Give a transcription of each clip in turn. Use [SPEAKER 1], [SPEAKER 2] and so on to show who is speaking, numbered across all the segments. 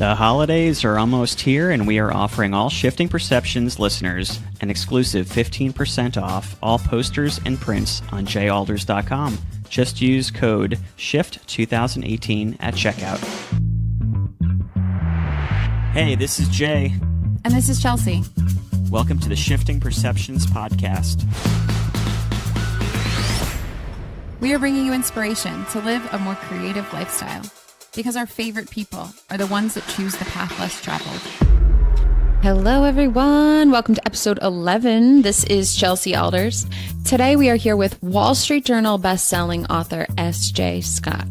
[SPEAKER 1] The holidays are almost here, and we are offering all Shifting Perceptions listeners an exclusive 15% off all posters and prints on jalders.com. Just use code SHIFT2018 at checkout. Hey, this is Jay.
[SPEAKER 2] And this is Chelsea.
[SPEAKER 1] Welcome to the Shifting Perceptions podcast.
[SPEAKER 2] We are bringing you inspiration to live a more creative lifestyle, because our favorite people are the ones that choose the path less traveled. Hello, everyone. Welcome to episode 11. This is Chelsea Alders. Today, we are here with Wall Street Journal bestselling author S.J. Scott.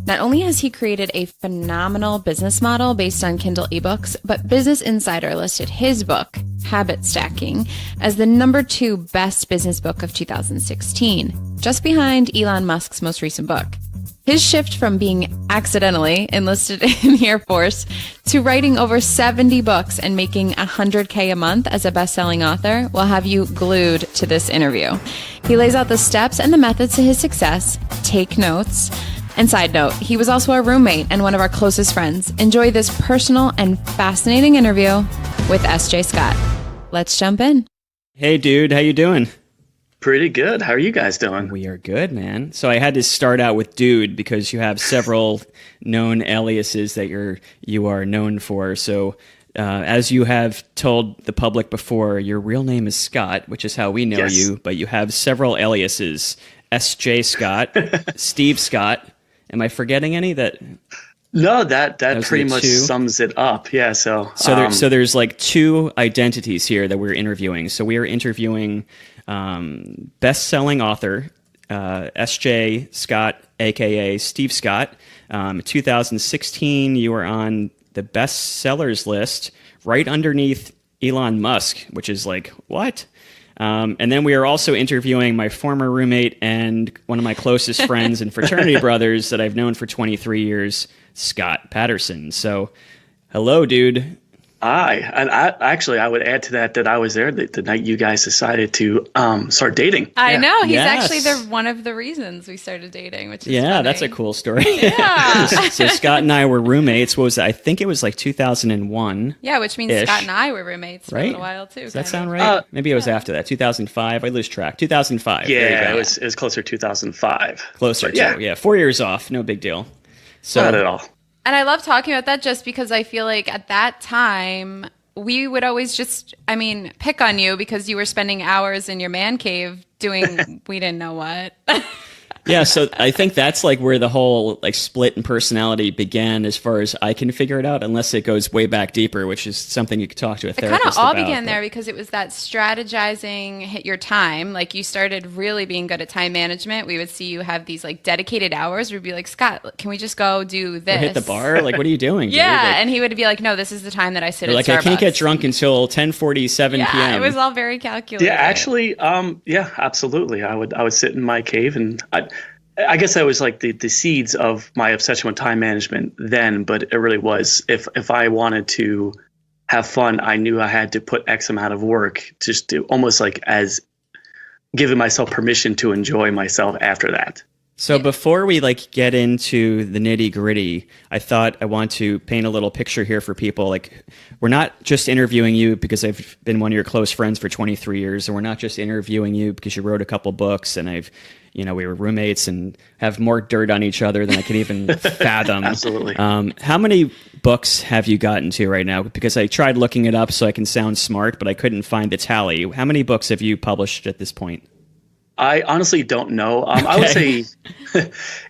[SPEAKER 2] Not only has he created a phenomenal business model based on Kindle E-books, but Business Insider listed his book, Habit Stacking, as the #2 best business book of 2016, just behind Elon Musk's most recent book. His shift from being accidentally enlisted in the Air Force to writing over 70 books and making $100K a month as a best-selling author will have you glued to this interview. He lays out the steps and the methods to his success. Take notes. And side note, he was also our roommate and one of our closest friends. Enjoy this personal and fascinating interview with S.J. Scott. Let's jump in.
[SPEAKER 1] Hey, dude. How you doing?
[SPEAKER 3] Pretty good. How are you guys doing?
[SPEAKER 1] We are good, man. So I had to start out with dude because you have several known aliases that you are known for. So as you have told the public before, your real name is Scott, which is how we know you, but you have several aliases. S.J. Scott, Steve Scott. Am I forgetting any?
[SPEAKER 3] No, that pretty much sums it up. Yeah. So
[SPEAKER 1] there's like two identities here that we're interviewing. So we are interviewing best-selling author S.J. Scott, aka Steve Scott. 2016, you were on the bestsellers list, right underneath Elon Musk, which is like what? And then we are also interviewing my former roommate and one of my closest friends and fraternity brothers that I've known for 23 years, Scott Patterson. So, hello, dude.
[SPEAKER 3] Hi. And I would add to that I was there the night you guys decided to start dating.
[SPEAKER 2] I know. He's actually one of the reasons we started dating, which is funny.
[SPEAKER 1] That's a cool story.
[SPEAKER 2] Yeah.
[SPEAKER 1] So Scott and I were roommates. What was it? I think it was like 2001.
[SPEAKER 2] Yeah, which means Scott and I were roommates for a little while, too.
[SPEAKER 1] Does that sound right? Maybe it was after that. 2005. I lose track. 2005.
[SPEAKER 3] Yeah, it was closer to 2005.
[SPEAKER 1] Closer to, 4 years off. No big deal. So,
[SPEAKER 3] not at all.
[SPEAKER 2] And I love talking about that just because I feel like at that time, we would always pick on you because you were spending hours in your man cave doing we didn't know what.
[SPEAKER 1] Yeah, so I think that's like where the whole like split in personality began as far as I can figure it out, unless it goes way back deeper, which is something you could talk to a therapist about.
[SPEAKER 2] It kind of all began there because it was that strategizing, hit your time. Like you started really being good at time management. We would see you have these like dedicated hours. We'd be like, Scott, can we just go do this?
[SPEAKER 1] Or hit the bar? Like, what are you doing?
[SPEAKER 2] Yeah,
[SPEAKER 1] like,
[SPEAKER 2] and he would be like, no, this is the time that I sit at
[SPEAKER 1] like,
[SPEAKER 2] Starbucks.
[SPEAKER 1] I can't get drunk until 10:47 p.m.
[SPEAKER 2] Yeah, it was all very calculated.
[SPEAKER 3] Yeah, actually, absolutely. I would sit in my cave and I guess that was like the seeds of my obsession with time management then, but it really was. If I wanted to have fun, I knew I had to put X amount of work just to almost like as giving myself permission to enjoy myself after that.
[SPEAKER 1] So before we like get into the nitty gritty, I thought I want to paint a little picture here for people. Like, we're not just interviewing you because I've been one of your close friends for 23 years, and we're not just interviewing you because you wrote a couple books and we were roommates and have more dirt on each other than I can even fathom.
[SPEAKER 3] Absolutely.
[SPEAKER 1] How many books have you gotten to right now? Because I tried looking it up so I can sound smart, but I couldn't find the tally. How many books have you published at this point?
[SPEAKER 3] I honestly don't know. Okay. I would say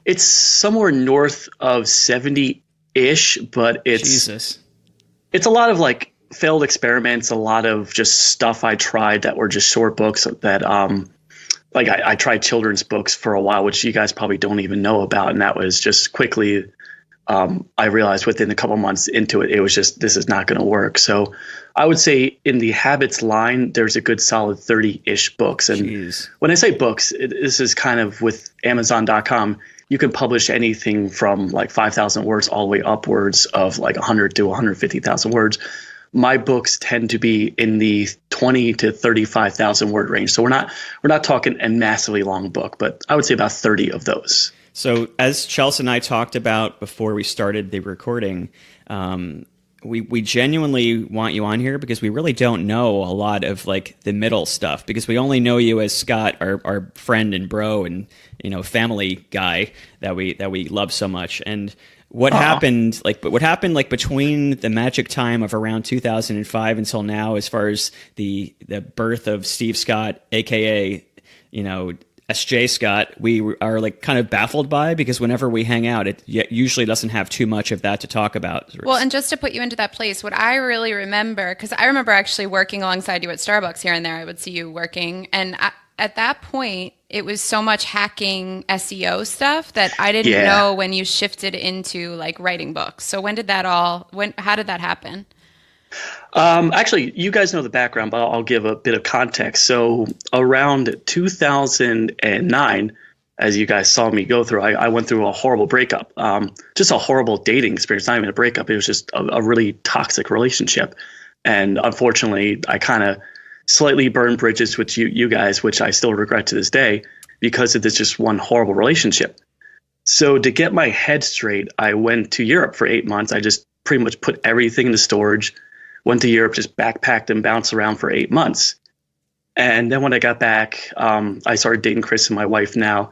[SPEAKER 3] it's somewhere north of 70-ish, but it's a lot of like failed experiments, a lot of just stuff I tried that were just short books that like I tried children's books for a while, which you guys probably don't even know about. And that was just quickly, I realized within a couple months into it, it was just, this is not going to work. So I would say in the habits line, there's a good solid 30-ish books. And when I say books, this is kind of with Amazon.com, you can publish anything from like 5,000 words all the way upwards of like 100 to 150,000 words. My books tend to be in the 20 to 35,000 word range. So we're not talking a massively long book, but I would say about 30 of those.
[SPEAKER 1] So as Chelsea and I talked about before we started the recording, we genuinely want you on here because we really don't know a lot of like the middle stuff, because we only know you as Scott, our friend and bro and, you know, family guy that we love so much. And what happened between the magic time of around 2005 until now, as far as the birth of Steve Scott, aka, you know, SJ Scott, we are like kind of baffled by, because whenever we hang out, it usually doesn't have too much of that to talk about.
[SPEAKER 2] Well, and just to put you into that place, what I really remember, because I remember actually working alongside you at Starbucks here and there, I would see you working. And at that point, it was so much hacking SEO stuff that I didn't know when you shifted into like writing books. So how did that happen?
[SPEAKER 3] Actually, you guys know the background, but I'll give a bit of context. So around 2009, as you guys saw me go through, I went through a horrible breakup, just a horrible dating experience, not even a breakup. It was just a really toxic relationship. And unfortunately, I kind of slightly burned bridges with you guys, which I still regret to this day because of this just one horrible relationship. So to get my head straight, I went to Europe for 8 months. I just pretty much put everything into storage, went to Europe, just backpacked and bounced around for 8 months. And then when I got back, I started dating Chris and my wife now.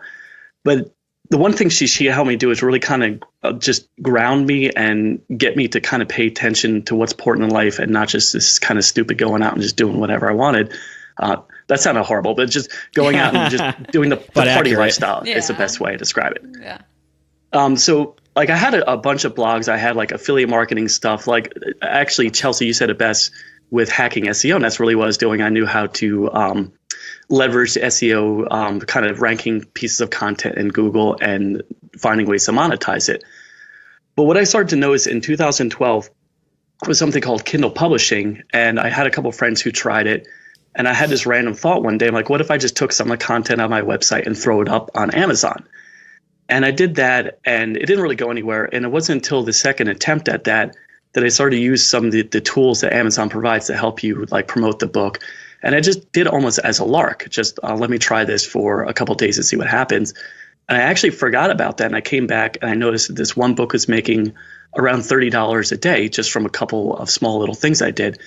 [SPEAKER 3] But the one thing she helped me do is really kind of just ground me and get me to kind of pay attention to what's important in life and not just this kind of stupid going out and just doing whatever I wanted. That sounded horrible, but just going out and just doing the party lifestyle is the best way to describe it.
[SPEAKER 2] Yeah.
[SPEAKER 3] So like I had a bunch of blogs. I had like affiliate marketing stuff. Like actually, Chelsea, you said it best with hacking SEO, and that's really what I was doing. I knew how to leverage the SEO, kind of ranking pieces of content in Google and finding ways to monetize it. But what I started to notice in 2012 was something called Kindle publishing, and I had a couple of friends who tried it. And I had this random thought one day, I'm like, what if I just took some of the content on my website and throw it up on Amazon? And I did that, and it didn't really go anywhere. And it wasn't until the second attempt at that I started to use some of the tools that Amazon provides to help you like promote the book. And I just did almost as a lark, just let me try this for a couple of days and see what happens. And I actually forgot about that. And I came back and I noticed that this one book was making around $30 a day just from a couple of small little things I did.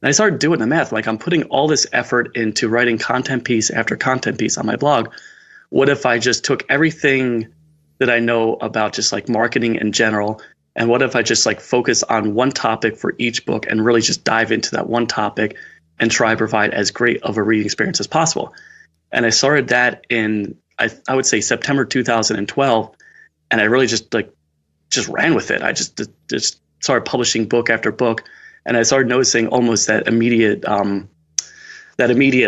[SPEAKER 3] And I started doing the math, like I'm putting all this effort into writing content piece after content piece on my blog. What if I just took everything that I know about just like marketing in general, and what if I just like focus on one topic for each book and really just dive into that one topic and try to provide as great of a reading experience as possible? And I started that in, I would say September 2012, and I really just ran with it. I just started publishing book after book. And I started noticing almost that immediate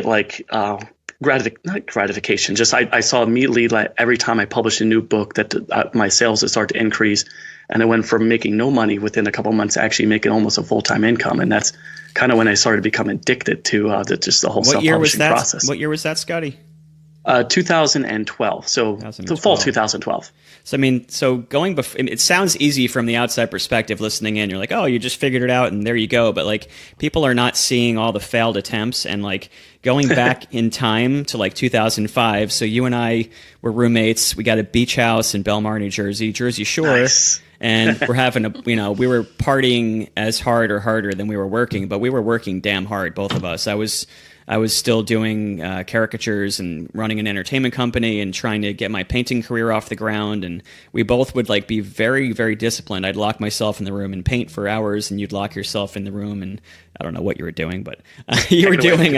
[SPEAKER 3] like not gratification. Just I saw immediately like every time I published a new book that my sales would start to increase, and I went from making no money within a couple of months to actually making almost a full-time income. And that's kind of when I started to become addicted to the whole self-publishing process.
[SPEAKER 1] What year was that, Scotty?
[SPEAKER 3] 2012. So the fall 2012.
[SPEAKER 1] So, I mean, it sounds easy from the outside perspective listening in. You're like, oh, you just figured it out and there you go. But like people are not seeing all the failed attempts and like going back in time to like 2005. So you and I were roommates. We got a beach house in Belmar, New Jersey, Jersey Shore. Nice. And we're having we were partying as hard or harder than we were working, but we were working damn hard, both of us. I was still doing caricatures and running an entertainment company and trying to get my painting career off the ground. And we both would like be very, very disciplined. I'd lock myself in the room and paint for hours, and you'd lock yourself in the room. And I don't know what you were doing, but you were doing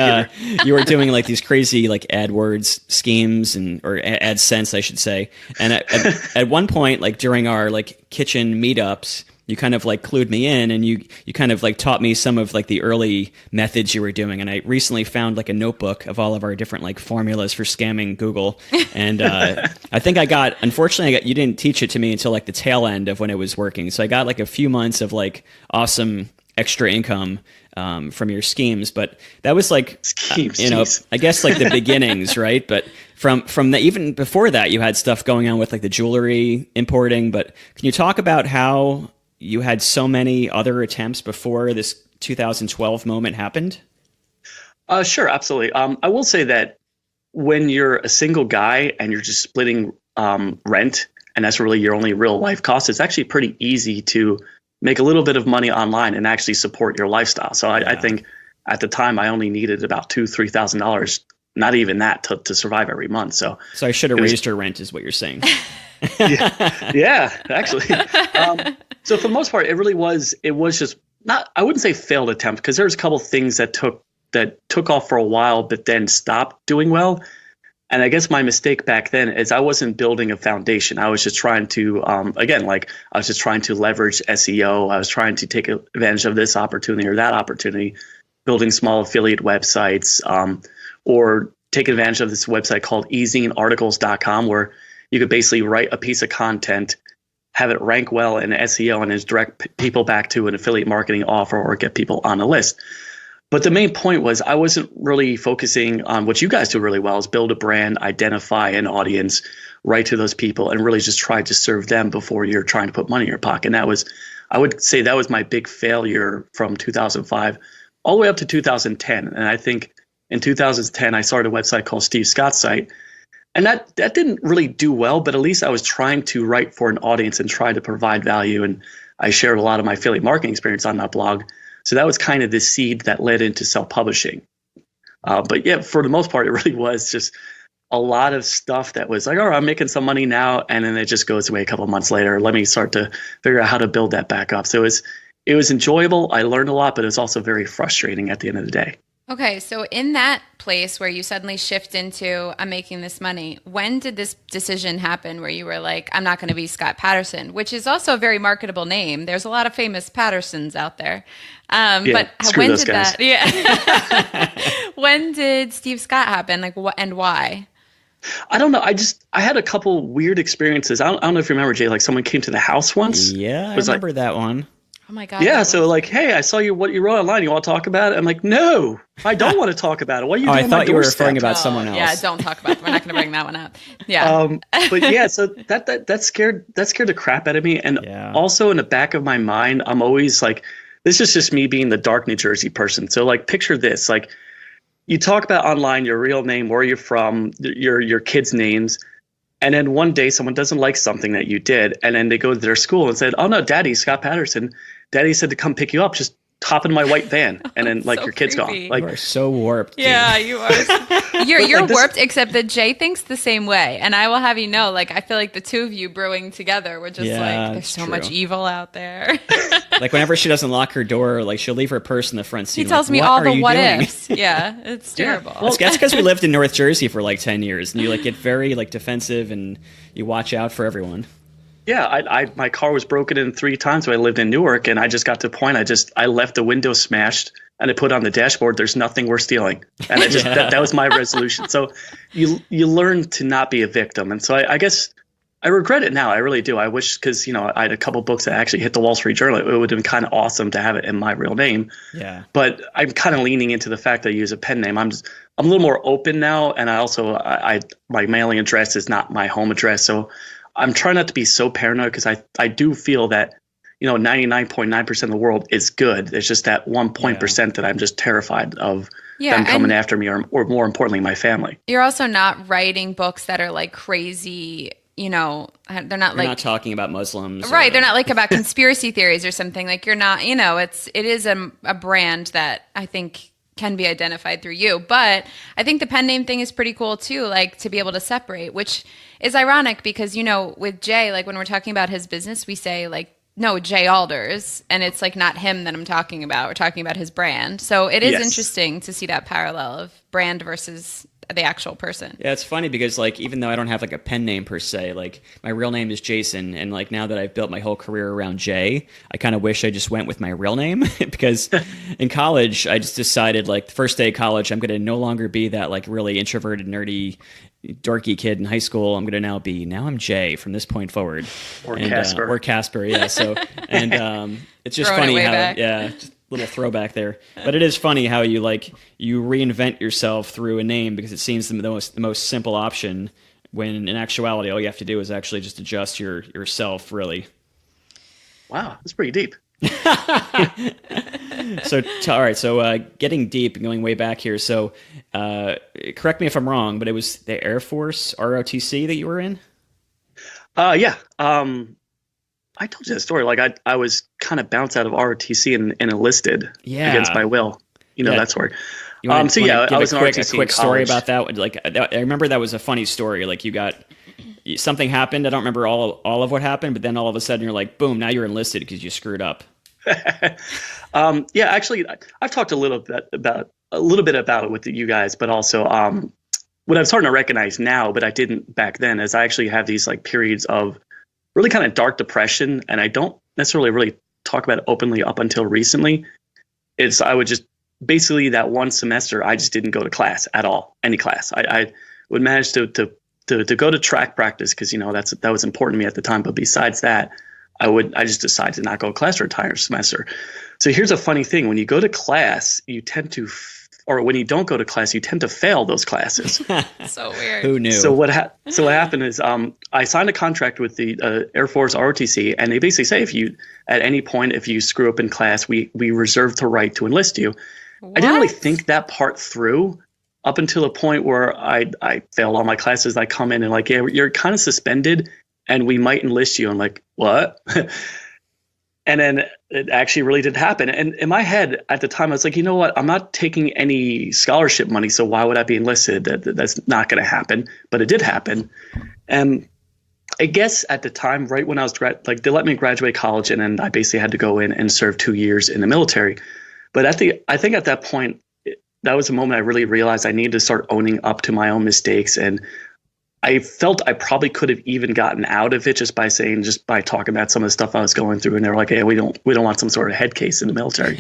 [SPEAKER 1] like these crazy like AdWords schemes or AdSense, I should say. And at one point, like during our like kitchen meetups, you kind of like clued me in, and you kind of like taught me some of like the early methods you were doing. And I recently found like a notebook of all of our different like formulas for scamming Google. And I think unfortunately you didn't teach it to me until like the tail end of when it was working. So I got like a few months of like awesome extra income from your schemes, but that was like, I guess like the beginnings, right? But from the, even before that, you had stuff going on with like the jewelry importing. But can you talk about how you had so many other attempts before this 2012 moment happened?
[SPEAKER 3] Sure, absolutely. I will say that when you're a single guy and you're just splitting rent, and that's really your only real life cost, it's actually pretty easy to make a little bit of money online and actually support your lifestyle. So I think at the time I only needed about $2,000-$3,000, not even that, to survive every month. So
[SPEAKER 1] I should have raised your rent, is what you're saying.
[SPEAKER 3] yeah, actually. So for the most part, it was just not, I wouldn't say failed attempt, because there's a couple things that took off for a while, but then stopped doing well. And I guess my mistake back then is I wasn't building a foundation. I was just trying to, I was just trying to leverage SEO. I was trying to take advantage of this opportunity or that opportunity, building small affiliate websites, or take advantage of this website called ezinearticles.com, where you could basically write a piece of content, have it rank well in SEO, and then direct people back to an affiliate marketing offer or get people on a list. But the main point was I wasn't really focusing on what you guys do really well, is build a brand, identify an audience, write to those people, and really just try to serve them before you're trying to put money in your pocket. And I would say that was my big failure from 2005 all the way up to 2010. And I think in 2010, I started a website called Steve Scott's Site. And that didn't really do well, but at least I was trying to write for an audience and try to provide value. And I shared a lot of my affiliate marketing experience on that blog. So that was kind of the seed that led into self-publishing. But yeah, for the most part, it really was just a lot of stuff that was like, all right, I'm making some money now, and then it just goes away a couple of months later. Let me start to figure out how to build that back up. So it was enjoyable. I learned a lot, but it was also very frustrating at the end of the day.
[SPEAKER 2] Okay, so in that place where you suddenly shift into, I'm making this money, when did this decision happen where you were like, I'm not going to be Scott Patterson, which is also a very marketable name. There's a lot of famous Pattersons out there. But when did that? Yeah. When did Steve Scott happen? Like, what and why?
[SPEAKER 3] I don't know. I had a couple weird experiences. I don't know if you remember, Jay, like someone came to the house once.
[SPEAKER 1] Yeah, I remember that one.
[SPEAKER 2] Oh my God.
[SPEAKER 3] Yeah. So like, hey, I saw what you wrote online. You want to talk about it? I'm like, no, I don't want to talk about it. What are you doing?
[SPEAKER 1] I thought you were referring about someone else.
[SPEAKER 2] Yeah. Don't talk about it. We're not going to bring that one up. Yeah.
[SPEAKER 3] But yeah, so that scared the crap out of me. And also in the back of my mind, I'm always like, this is just me being the dark New Jersey person. So like, picture this, like you talk about online, your real name, where you're from, your kids' names. And then one day someone doesn't like something that you did, and then they go to their school and said, oh no, Daddy, Scott Patterson. Daddy said to come pick you up, just hop in my white van. And then like so your kid's
[SPEAKER 2] creepy.
[SPEAKER 3] Gone. Like,
[SPEAKER 1] you are so warped. Dude.
[SPEAKER 2] Yeah, you are. You're warped, except that Jay thinks the same way. And I will have you know, like, I feel like the two of you brewing together were just like, there's so much evil out there.
[SPEAKER 1] Like whenever she doesn't lock her door, like she'll leave her purse in the front seat.
[SPEAKER 2] He tells me all the what ifs. Yeah, it's terrible.
[SPEAKER 1] Well, that's because we lived in North Jersey for like 10 years, and you like get very like defensive, and you watch out for everyone.
[SPEAKER 3] Yeah, my car was broken in 3 times when I lived in Newark, and I just got to the point I left the window smashed, and I put on the dashboard, there's nothing worth stealing. And I just that was my resolution. So you learn to not be a victim. And so I guess I regret it now. I really do. I wish, because I had a couple books that actually hit the Wall Street Journal. It would have been kind of awesome to have it in my real name.
[SPEAKER 1] Yeah.
[SPEAKER 3] But I'm kind of leaning into the fact that I use a pen name. I'm a little more open now, and I also my mailing address is not my home address. So I'm trying not to be so paranoid, because I do feel that 99.9% of the world is good. It's just that 1% that I'm just terrified of them coming after me, or more importantly, my family.
[SPEAKER 2] You're also not writing books that are like crazy. They're not
[SPEAKER 1] not talking about Muslims,
[SPEAKER 2] right? They're not like about conspiracy theories or something. Like you're not. It is a brand that I think can be identified through you. But I think the pen name thing is pretty cool too, like to be able to separate, which is ironic because, with Jay, like when we're talking about his business, we say like, no, Jay Alders, and it's like not him that I'm talking about. We're talking about his brand. So it is interesting to see that parallel of brand versus the actual person.
[SPEAKER 1] Yeah, it's funny because like even though I don't have like a pen name per se, like my real name is Jason, and like now that I've built my whole career around Jay, I kind of wish I just went with my real name because in college I just decided like the first day of college I'm going to no longer be that like really introverted, nerdy, dorky kid in high school. I'm going to now I'm Jay from this point forward.
[SPEAKER 3] Or Casper.
[SPEAKER 1] Yeah. So and it's just funny how just little throwback there, but it is funny how you reinvent yourself through a name because it seems the most simple option, when in actuality all you have to do is actually just adjust yourself, really.
[SPEAKER 3] Wow, that's pretty deep.
[SPEAKER 1] All right, so getting deep and going way back here, so correct me if I'm wrong, but it was the Air Force ROTC that you were in?
[SPEAKER 3] Yeah. I told you that story. Like I was kind of bounced out of ROTC and enlisted against my will. That story.
[SPEAKER 1] I was in
[SPEAKER 3] ROTC.
[SPEAKER 1] A quick story about that. Like I remember that was a funny story. Like something happened. I don't remember all of what happened, but then all of a sudden you're like, boom, now you're enlisted because you screwed up.
[SPEAKER 3] Actually, I've talked a little bit about it with you guys, but also what I'm starting to recognize now, but I didn't back then, is I actually have these like periods of really kind of dark depression, and I don't necessarily really talk about it openly up until recently. I would just basically that one semester I just didn't go to class at all, any class. I would manage to go to track practice because that was important to me at the time. But besides that, I just decided to not go to class for an entire semester. So here's a funny thing: when you go to class, you tend to, or when you don't go to class, you tend to fail those classes.
[SPEAKER 2] So weird.
[SPEAKER 1] Who knew?
[SPEAKER 3] So what happened is I signed a contract with the Air Force ROTC, and they basically say at any point if you screw up in class, we reserve the right to enlist you.
[SPEAKER 2] What?
[SPEAKER 3] I didn't really think that part through up until a point where I failed all my classes. I come in and like, yeah, you're kind of suspended, and we might enlist you. I'm like, what? And then it actually really did happen. And in my head at the time, I was like, you know what? I'm not taking any scholarship money, so why would I be enlisted? That's not going to happen. But it did happen. And I guess at the time, right when I was they let me graduate college, and then I basically had to go in and serve 2 years in the military. But I think at that point, that was the moment I really realized I needed to start owning up to my own mistakes. And I felt I probably could have even gotten out of it just by talking about some of the stuff I was going through. And they were like, hey, we don't want some sort of head case in the military.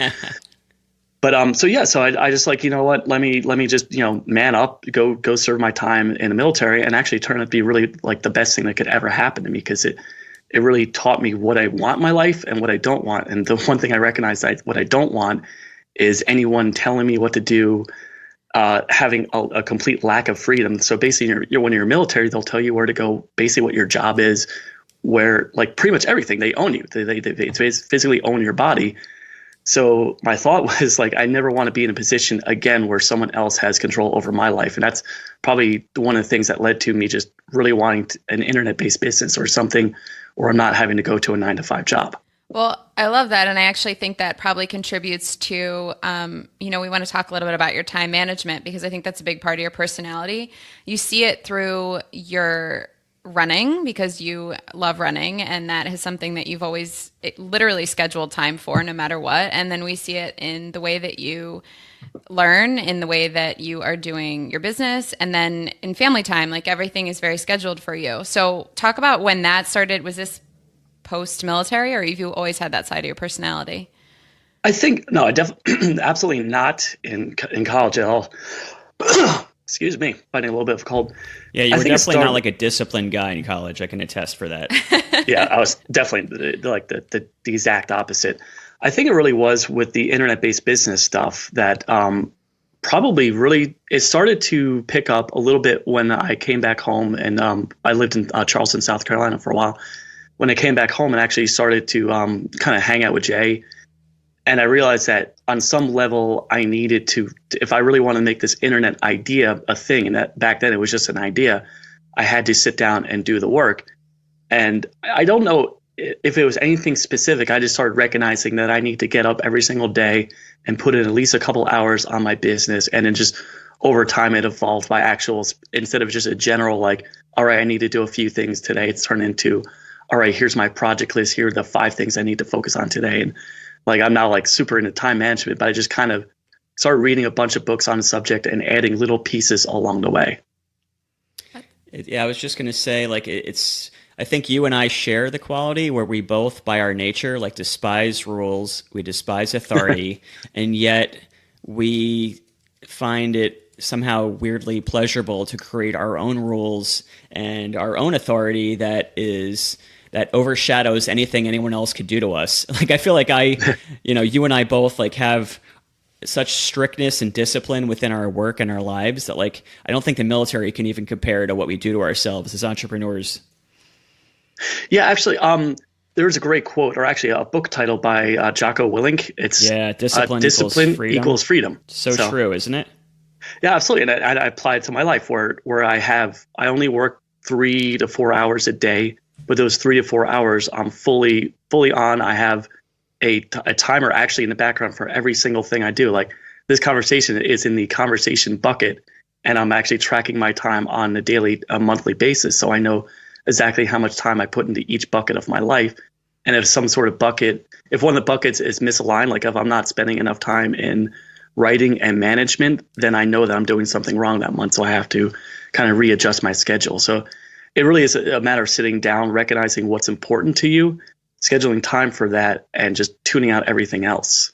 [SPEAKER 3] But so I just like, you know what, let me just, man up, go serve my time in the military, and actually turn out to be really like the best thing that could ever happen to me, because it really taught me what I want in my life and what I don't want. And the one thing I recognized what I don't want is anyone telling me what to do, having a complete lack of freedom. So basically, when you're military, they'll tell you where to go, basically what your job is, where like pretty much everything, they own you. They physically own your body. So my thought was like, I never want to be in a position again where someone else has control over my life. And that's probably one of the things that led to me just really wanting an internet-based business or something where I'm not having to go to a 9-to-5 job.
[SPEAKER 2] Well, I love that. And I actually think that probably contributes to, we want to talk a little bit about your time management, because I think that's a big part of your personality. You see it through your running, because you love running, and that is something that you've always literally scheduled time for no matter what. And then we see it in the way that you learn, in the way that you are doing your business, and then in family time, like everything is very scheduled for you. So talk about when that started. Was this post-military, or have you always had that side of your personality?
[SPEAKER 3] I think, no, I definitely, absolutely not in college at all. Excuse me, fighting a little bit of a cold.
[SPEAKER 1] Yeah, you were definitely not like a disciplined guy in college. I can attest for that.
[SPEAKER 3] Yeah, I was definitely like the exact opposite. I think it really was with the internet-based business stuff that probably really, it started to pick up a little bit when I came back home, and I lived in Charleston, South Carolina for a while. When I came back home and actually started to kind of hang out with Jay, and I realized that on some level I needed to, if I really want to make this internet idea a thing, and that back then it was just an idea, I had to sit down and do the work. And I don't know if it was anything specific. I just started recognizing that I need to get up every single day and put in at least a couple hours on my business. And then just over time it evolved by actuals, instead of just a general like, all right, I need to do a few things today. It's turned into, all right, here's my project list. Here are the 5 things I need to focus on today. And like, I'm not like super into time management, but I just kind of started reading a bunch of books on the subject and adding little pieces along the way.
[SPEAKER 1] Yeah, I was just going to say, like, I think you and I share the quality where we both, by our nature, like despise rules, we despise authority, and yet we find it somehow weirdly pleasurable to create our own rules and our own authority that overshadows anything anyone else could do to us. Like, I feel like you and I both like have such strictness and discipline within our work and our lives that like, I don't think the military can even compare to what we do to ourselves as entrepreneurs.
[SPEAKER 3] Yeah, actually, there's a great quote, or actually a book title by Jocko Willink. It's Discipline equals freedom.
[SPEAKER 1] So true, isn't it?
[SPEAKER 3] Yeah, absolutely. And I apply it to my life where I only work 3 to 4 hours a day. but those 3 to 4 hours, I'm fully on. I have a timer actually in the background for every single thing I do. Like this conversation is in the conversation bucket, and I'm actually tracking my time on a monthly basis. So I know exactly how much time I put into each bucket of my life. And if some sort of bucket, if one of the buckets is misaligned, like if I'm not spending enough time in writing and management, then I know that I'm doing something wrong that month. So I have to kind of readjust my schedule. So it really is a matter of sitting down, recognizing what's important to you, scheduling time for that, and just tuning out everything else.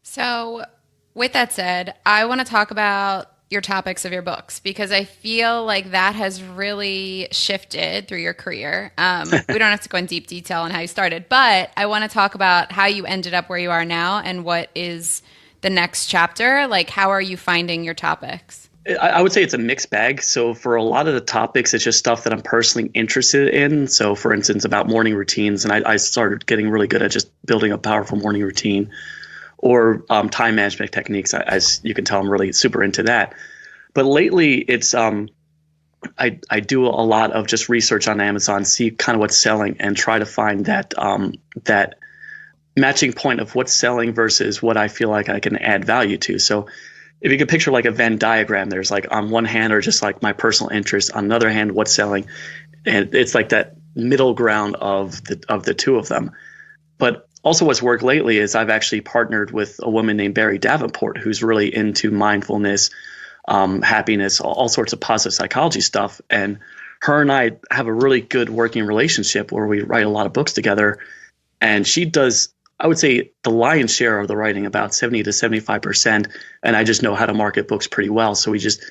[SPEAKER 2] So with that said, I want to talk about your topics of your books, because I feel like that has really shifted through your career. We don't have to go in deep detail on how you started, but I want to talk about how you ended up where you are now and what is the next chapter. Like, how are you finding your topics?
[SPEAKER 3] I would say it's a mixed bag. So for a lot of the topics, it's just stuff that I'm personally interested in. So for instance, about morning routines, and I started getting really good at just building a powerful morning routine, or time management techniques. As you can tell, I'm really super into that. But lately, it's I do a lot of just research on Amazon, see kind of what's selling, and try to find that that matching point of what's selling versus what I feel like I can add value to. So if you could picture like a Venn diagram, there's like on one hand are just like my personal interests, on the other hand, what's selling, and it's like that middle ground of the two of them. But also what's worked lately is I've actually partnered with a woman named Barry Davenport, who's really into mindfulness, happiness, all sorts of positive psychology stuff. And her and I have a really good working relationship where we write a lot of books together. And she does, I would say, the lion's share of the writing, about 70 to 75%. And I just know how to market books pretty well. So we just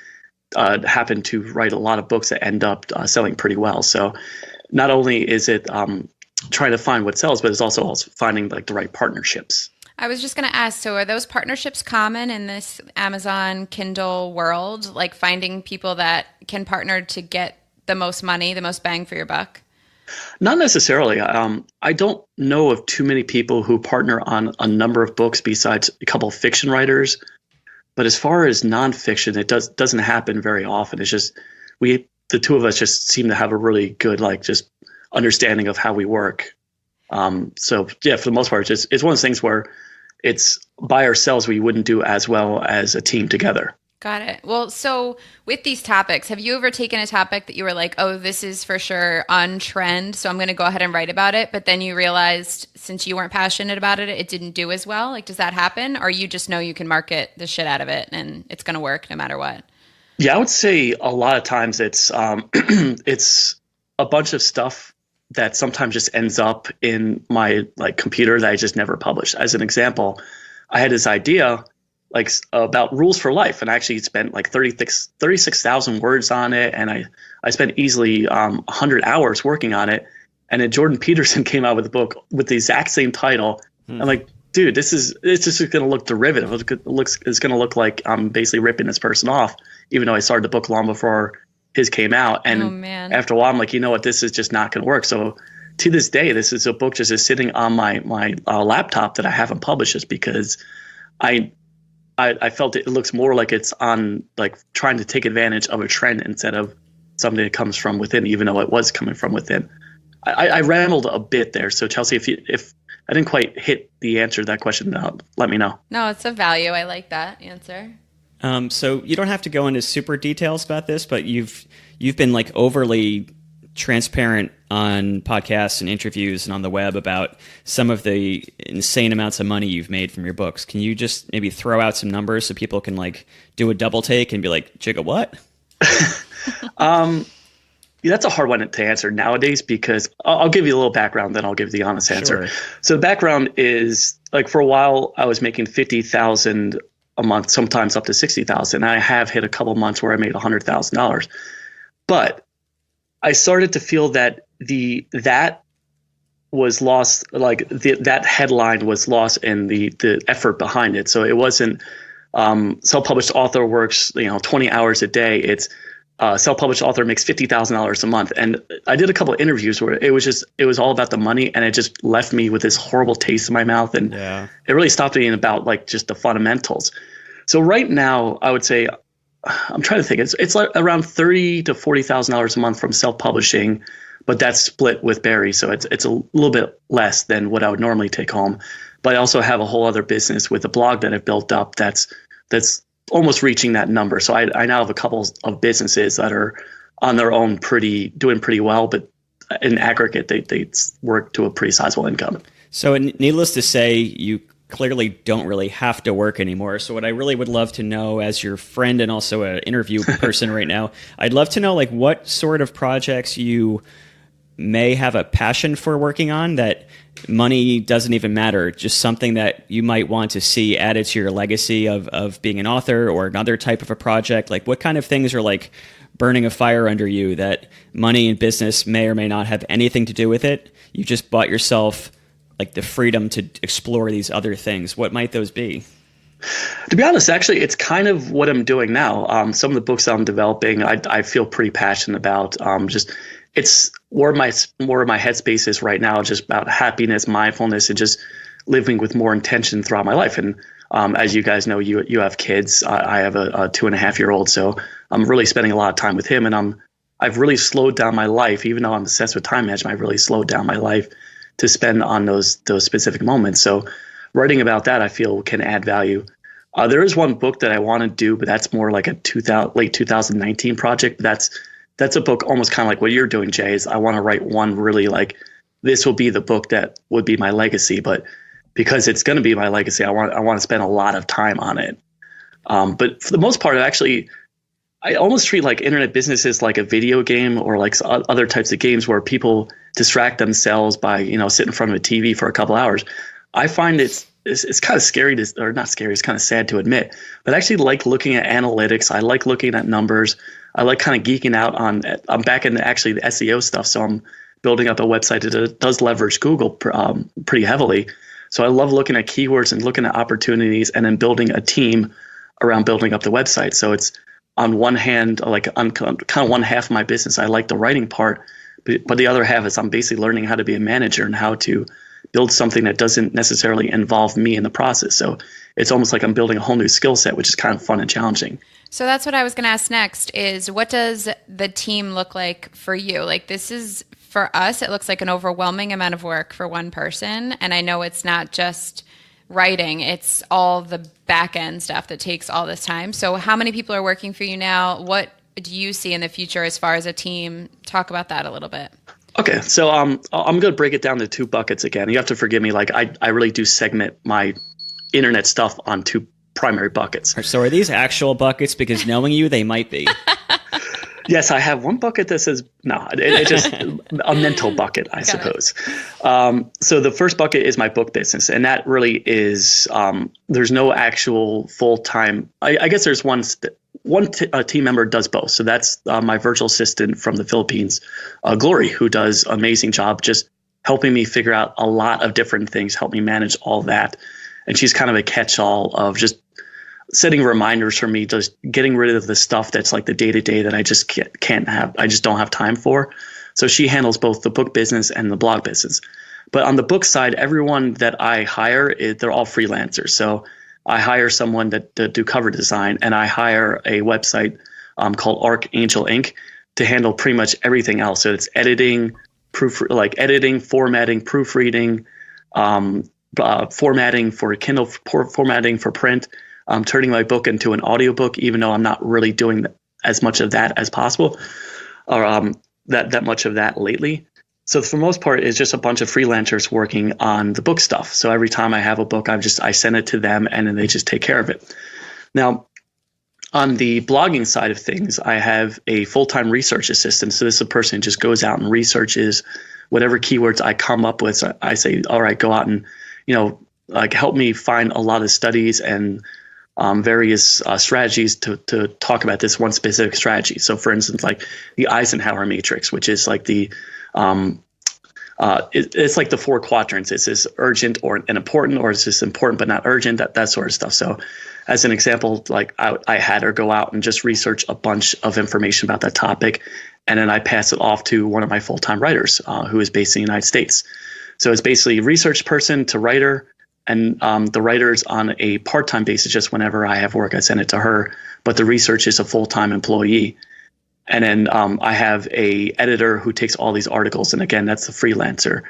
[SPEAKER 3] happen to write a lot of books that end up selling pretty well. So not only is it trying to find what sells, but it's also finding like the right partnerships.
[SPEAKER 2] I was just going to ask, so are those partnerships common in this Amazon Kindle world, like finding people that can partner to get the most money, the most bang for your buck?
[SPEAKER 3] Not necessarily. I don't know of too many people who partner on a number of books besides a couple of fiction writers. But as far as nonfiction, it doesn't happen very often. It's just the two of us just seem to have a really good just understanding of how we work. So yeah, for the most part, it's one of those things where it's by ourselves we wouldn't do as well as a team together.
[SPEAKER 2] Got it. Well, so with these topics, have you ever taken a topic that you were like, oh, this is for sure on trend, so I'm going to go ahead and write about it, but then you realized since you weren't passionate about it, it didn't do as well? Like, does that happen? Or you just know you can market the shit out of it and it's going to work no matter what?
[SPEAKER 3] Yeah, I would say a lot of times it's it's a bunch of stuff that sometimes just ends up in my computer that I just never published. As an example, I had this idea about rules for life, and I actually spent 36,000 words on it, and I spent easily 100 hours working on it. And then Jordan Peterson came out with a book with the exact same title. I'm like, dude, it's just going to look derivative. It's going to look like I'm basically ripping this person off, even though I started the book long before his came out. And after a while, I'm like, you know what, this is just not going to work. So to this day, this is a book just is sitting on my laptop that I haven't published, just because I felt it looks more like it's on trying to take advantage of a trend instead of something that comes from within, even though it was coming from within. I rambled a bit there. So Chelsea, if I didn't quite hit the answer to that question, let me know.
[SPEAKER 2] No, it's a value. I like that answer.
[SPEAKER 1] So you don't have to go into super details about this, but you've been overly transparent on podcasts and interviews and on the web about some of the insane amounts of money you've made from your books. Can you just maybe throw out some numbers so people can do a double take and be like, Jigga, what?
[SPEAKER 3] Yeah, that's a hard one to answer nowadays, because I'll give you a little background, then I'll give the honest answer.
[SPEAKER 1] Sure.
[SPEAKER 3] So the background is for a while I was making $50,000 a month, sometimes up to $60,000. I have hit a couple months where I made $100,000, but I started to feel that that was lost, that headline was lost in the effort behind it. So it wasn't self-published author works 20 hours a day. It's self-published author makes $50,000 a month. And I did a couple of interviews where it was all about the money, and it just left me with this horrible taste in my mouth. And it really stopped being about just the fundamentals. So right now, I would say, I'm trying to think, it's around $30,000 to $40,000 a month from self-publishing. but that's split with Barry, so it's a little bit less than what I would normally take home. But I also have a whole other business with a blog that I've built up that's almost reaching that number. So I now have a couple of businesses that are on their own doing pretty well, but in aggregate, they work to a pretty sizable income.
[SPEAKER 1] So needless to say, you clearly don't really have to work anymore. So what I really would love to know, as your friend and also an interview person right now, I'd love to know like what sort of projects you may have a passion for working on that money doesn't even matter, just something that you might want to see added to your legacy of being an author or another type of a project. Like what kind of things are like burning a fire under you that money and business may or may not have anything to do with it? You just bought yourself like the freedom to explore these other things. What might those be?
[SPEAKER 3] To be honest, actually, it's kind of what I'm doing now. Some of the books I'm developing, I feel pretty passionate about. It's where my headspace is right now, just about happiness, mindfulness, and just living with more intention throughout my life. And as you guys know, you have kids. I have a 2.5-year-old, so I'm really spending a lot of time with him. And I've really slowed down my life, even though I'm obsessed with time management. I've really slowed down my life to spend on those specific moments. So writing about that, I feel, can add value. There is one book that I want to do, but that's more like a late 2019 project. That's a book almost kind of like what you're doing, Jay. Is I want to write one really like this will be the book that would be my legacy, but because it's going to be my legacy, I want to spend a lot of time on it. But for the most part, I almost treat like internet businesses like a video game or like other types of games where people distract themselves by, sitting in front of a TV for a couple hours. I find it's kind of scary or not scary. It's kind of sad to admit, but I actually like looking at analytics. I like looking at numbers. I like kind of geeking out I'm back in actually the SEO stuff. So I'm building up a website that does leverage Google pretty heavily. So I love looking at keywords and looking at opportunities and then building a team around building up the website. So it's on one hand, like I'm kind of one half of my business. I like the writing part, but the other half is I'm basically learning how to be a manager and how to build something that doesn't necessarily involve me in the process. So it's almost like I'm building a whole new skill set, which is kind of fun and challenging.
[SPEAKER 2] So that's what I was going to ask next is what does the team look like for you? Like this is, for us, it looks like an overwhelming amount of work for one person. And I know it's not just writing, it's all the back end stuff that takes all this time. So how many people are working for you now? What do you see in the future as far as a team? Talk about that a little bit.
[SPEAKER 3] Okay, so I'm going to break it down to two buckets again. You have to forgive me. Like I really do segment my internet stuff on two primary buckets.
[SPEAKER 1] So are these actual buckets? Because knowing you, they might be.
[SPEAKER 3] Yes, I have one bucket that says no. It's just a mental bucket, I suppose. So the first bucket is my book business, and that really is there's no actual full time. I guess there's one team member does both. So that's my virtual assistant from the Philippines, Glory, who does an amazing job just helping me figure out a lot of different things, help me manage all that. And she's kind of a catch-all of just setting reminders for me, just getting rid of the stuff that's like the day-to-day that I just I just don't have time for. So she handles both the book business and the blog business. But on the book side, everyone that I hire, they're all freelancers. So I hire someone to do cover design, and I hire a website called Archangel Inc. to handle pretty much everything else. So it's editing, formatting, proofreading, formatting for Kindle, formatting for print, turning my book into an audiobook, even though I'm not really doing as much of that as possible, or that much of that lately. So for the most part, it's just a bunch of freelancers working on the book stuff. So every time I have a book, I send it to them, and then they just take care of it. Now, on the blogging side of things, I have a full-time research assistant. So this is a person who just goes out and researches whatever keywords I come up with. So I say, all right, go out and help me find a lot of studies and various strategies to talk about this one specific strategy. So for instance, like the Eisenhower matrix, which is like it's like the 4 quadrants. Is this urgent and important, or is this important but not urgent? That sort of stuff. So as an example, like I had her go out and just research a bunch of information about that topic, and then I pass it off to one of my full-time writers who is based in the United States. So it's basically research person to writer, and the writer's on a part-time basis. Just whenever I have work, I send it to her, but the research is a full-time employee. And then I have a editor who takes all these articles. And again, that's the freelancer.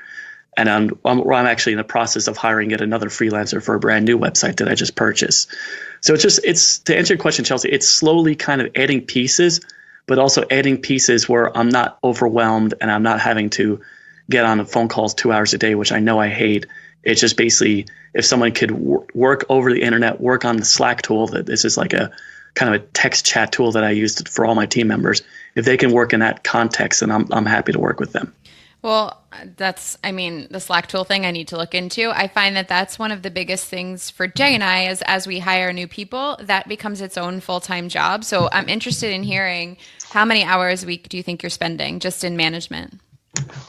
[SPEAKER 3] And I'm actually in the process of hiring yet another freelancer for a brand new website that I just purchased. So it's to answer your question, Chelsea, it's slowly kind of adding pieces, but also adding pieces where I'm not overwhelmed and I'm not having to get on phone calls 2 hours a day, which I know I hate. It's just basically if someone could work over the internet, work on the Slack tool, that this is like a kind of a text chat tool that I use for all my team members. If they can work in that context, then I'm happy to work with them.
[SPEAKER 2] Well, the Slack tool thing I need to look into. I find that that's one of the biggest things for Jay and I is as we hire new people, that becomes its own full-time job. So I'm interested in hearing how many hours a week do you think you're spending just in management?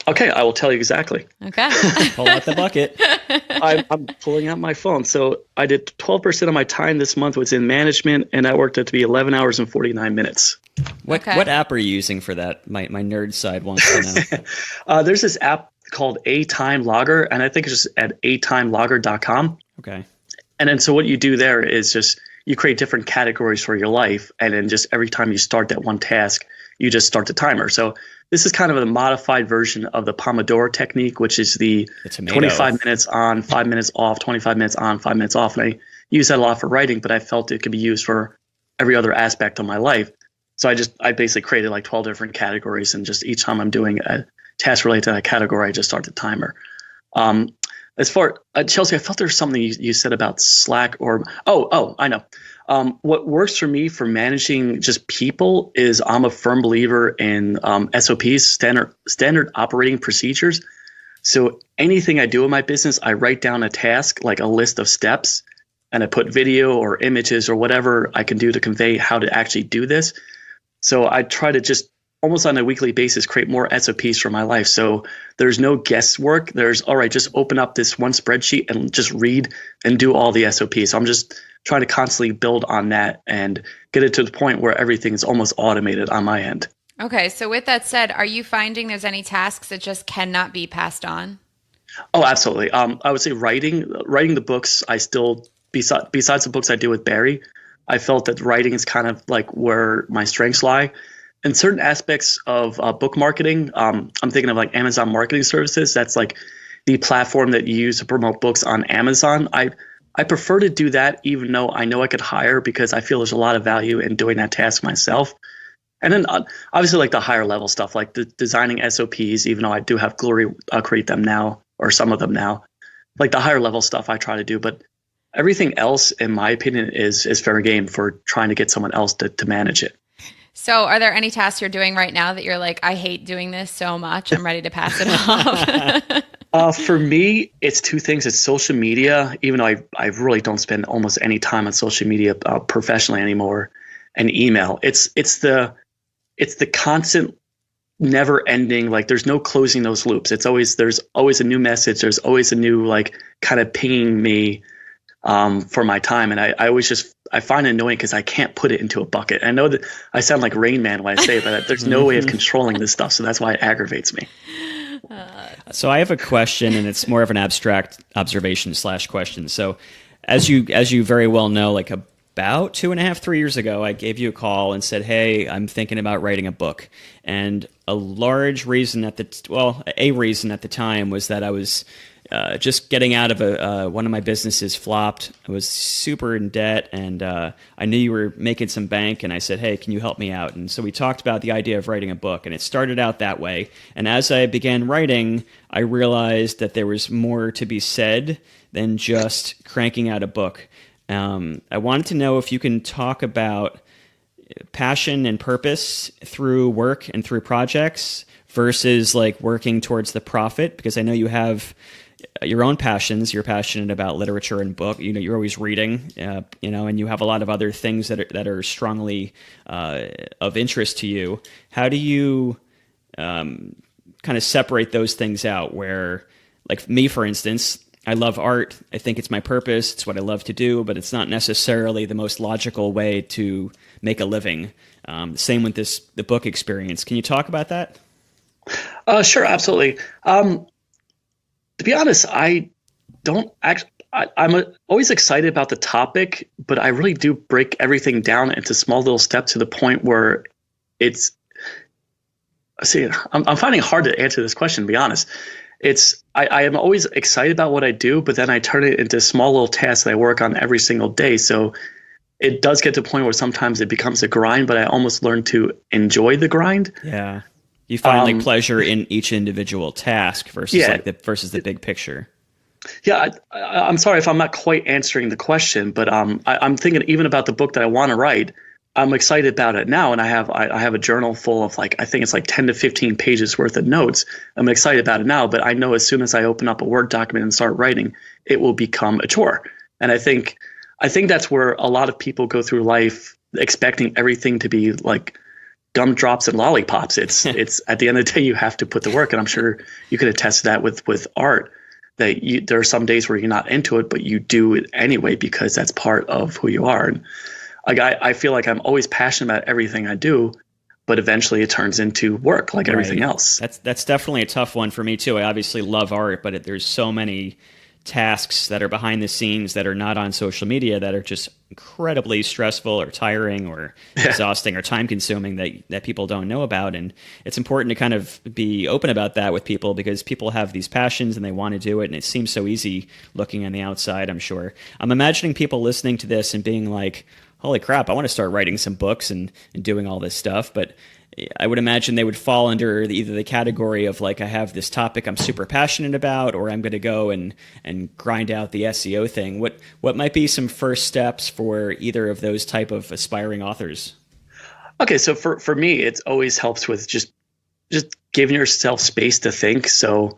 [SPEAKER 3] Okay, I will tell you exactly.
[SPEAKER 2] Okay.
[SPEAKER 1] Pull out the bucket.
[SPEAKER 3] I'm pulling out my phone. So I did 12% of my time this month was in management, and that worked out to be 11 hours and 49 minutes.
[SPEAKER 1] What app are you using for that? My nerd side wants to
[SPEAKER 3] know. There's this app called A Time Logger, and I think it's just at atimelogger.com.
[SPEAKER 1] Okay.
[SPEAKER 3] And then so what you do there is just you create different categories for your life, and then just every time you start that one task, you just start the timer. So this is kind of a modified version of the Pomodoro technique, which is the 25 minutes on, 5 minutes off, 25 minutes on, 5 minutes off. And I use that a lot for writing, but I felt it could be used for every other aspect of my life. So I basically created like 12 different categories, and just each time I'm doing a task related to that category, I just start the timer. As far Chelsea, I felt there was something you said about Slack or I know. What works for me for managing just people is I'm a firm believer in SOPs, standard operating procedures. So anything I do in my business, I write down a task, like a list of steps, and I put video or images or whatever I can do to convey how to actually do this. So I try to just almost on a weekly basis create more SOPs for my life. So there's no guesswork. There's, all right, just open up this one spreadsheet and just read and do all the SOPs. So I'm just trying to constantly build on that and get it to the point where everything is almost automated on my end.
[SPEAKER 2] Okay. So with that said, are you finding there's any tasks that just cannot be passed on?
[SPEAKER 3] Oh, absolutely. I would say writing the books, I still, besides the books I do with Barry, I felt that writing is kind of like where my strengths lie. In certain aspects of book marketing, I'm thinking of like Amazon Marketing Services. That's like the platform that you use to promote books on Amazon. I prefer to do that, even though I know I could hire, because I feel there's a lot of value in doing that task myself. And then obviously like the higher level stuff, like the designing SOPs, even though I do have Glory create them now, or some of them now, like the higher level stuff I try to do. But everything else, in my opinion, is fair game for trying to get someone else to manage it.
[SPEAKER 2] So are there any tasks you're doing right now that you're like, I hate doing this so much, I'm ready to pass it off?
[SPEAKER 3] For me, it's two things. It's social media, even though I really don't spend almost any time on social media professionally anymore, and email. It's the constant, never ending, like there's no closing those loops. There's always a new message. There's always a new like kind of pinging me for my time. And I always I find it annoying because I can't put it into a bucket. I know that I sound like Rain Man when I say it, but there's no way of controlling this stuff. So that's why it aggravates me.
[SPEAKER 1] So I have a question, and it's more of an abstract observation / question. So as you very well know, like about 2.5, 3 years ago, I gave you a call and said, hey, I'm thinking about writing a book. And a reason at the time was that I was just getting out of one of my businesses flopped. I was super in debt, and I knew you were making some bank, and I said, hey, can you help me out? And so we talked about the idea of writing a book, and it started out that way. And as I began writing, I realized that there was more to be said than just cranking out a book. I wanted to know if you can talk about passion and purpose through work and through projects versus like working towards the profit, because I know you have your own passions. You're passionate about literature and book. You're always reading, and you have a lot of other things that are strongly of interest to you. How do you kind of separate those things out where, like me, for instance, I love art. I think it's my purpose. It's what I love to do, but it's not necessarily the most logical way to make a living. Same with the book experience. Can you talk about that?
[SPEAKER 3] Sure, absolutely. To be honest, I don't actually. I'm always excited about the topic, but I really do break everything down into small little steps to the point where it's see, I'm finding it hard to answer this question, to be honest. I am always excited about what I do, but then I turn it into small little tasks that I work on every single day. So it does get to a point where sometimes it becomes a grind, but I almost learn to enjoy the grind.
[SPEAKER 1] Yeah. You find like pleasure in each individual task versus versus the big picture.
[SPEAKER 3] Yeah, I'm sorry if I'm not quite answering the question, but I'm thinking even about the book that I want to write. I'm excited about it now, and I have a journal full of I think it's 10 to 15 pages worth of notes. I'm excited about it now, but I know as soon as I open up a Word document and start writing, it will become a chore. And I think that's where a lot of people go through life expecting everything to be like gumdrops and lollipops. It's at the end of the day you have to put the work, and I'm sure you could attest to that with art. That there are some days where you're not into it, but you do it anyway because that's part of who you are. And I feel like I'm always passionate about everything I do, but eventually it turns into work like everything else.
[SPEAKER 1] That's definitely a tough one for me too. I obviously love art, but there's so many tasks that are behind the scenes that are not on social media that are just incredibly stressful or tiring or exhausting or time consuming that people don't know about. And it's important to kind of be open about that with people because people have these passions and they want to do it. And it seems so easy looking on the outside, I'm sure. I'm imagining people listening to this and being like, holy crap, I want to start writing some books and doing all this stuff. But I would imagine they would fall under either the category of I have this topic I'm super passionate about, or I'm going to go and grind out the SEO thing. What might be some first steps for either of those type of aspiring authors?
[SPEAKER 3] Okay, so for me, it always helps with just giving yourself space to think. So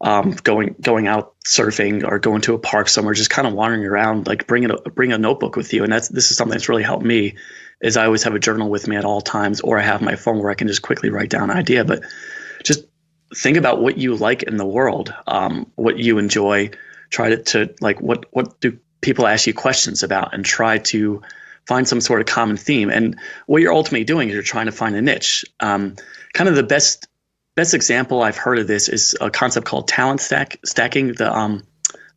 [SPEAKER 3] going out surfing or going to a park somewhere, just kind of wandering around, bring a notebook with you. And this is something that's really helped me. Is I always have a journal with me at all times, or I have my phone where I can just quickly write down an idea. But just think about what you like in the world, what you enjoy. Try to what do people ask you questions about, and try to find some sort of common theme. And what you're ultimately doing is you're trying to find a niche. Kind of the best example I've heard of this is a concept called talent stacking.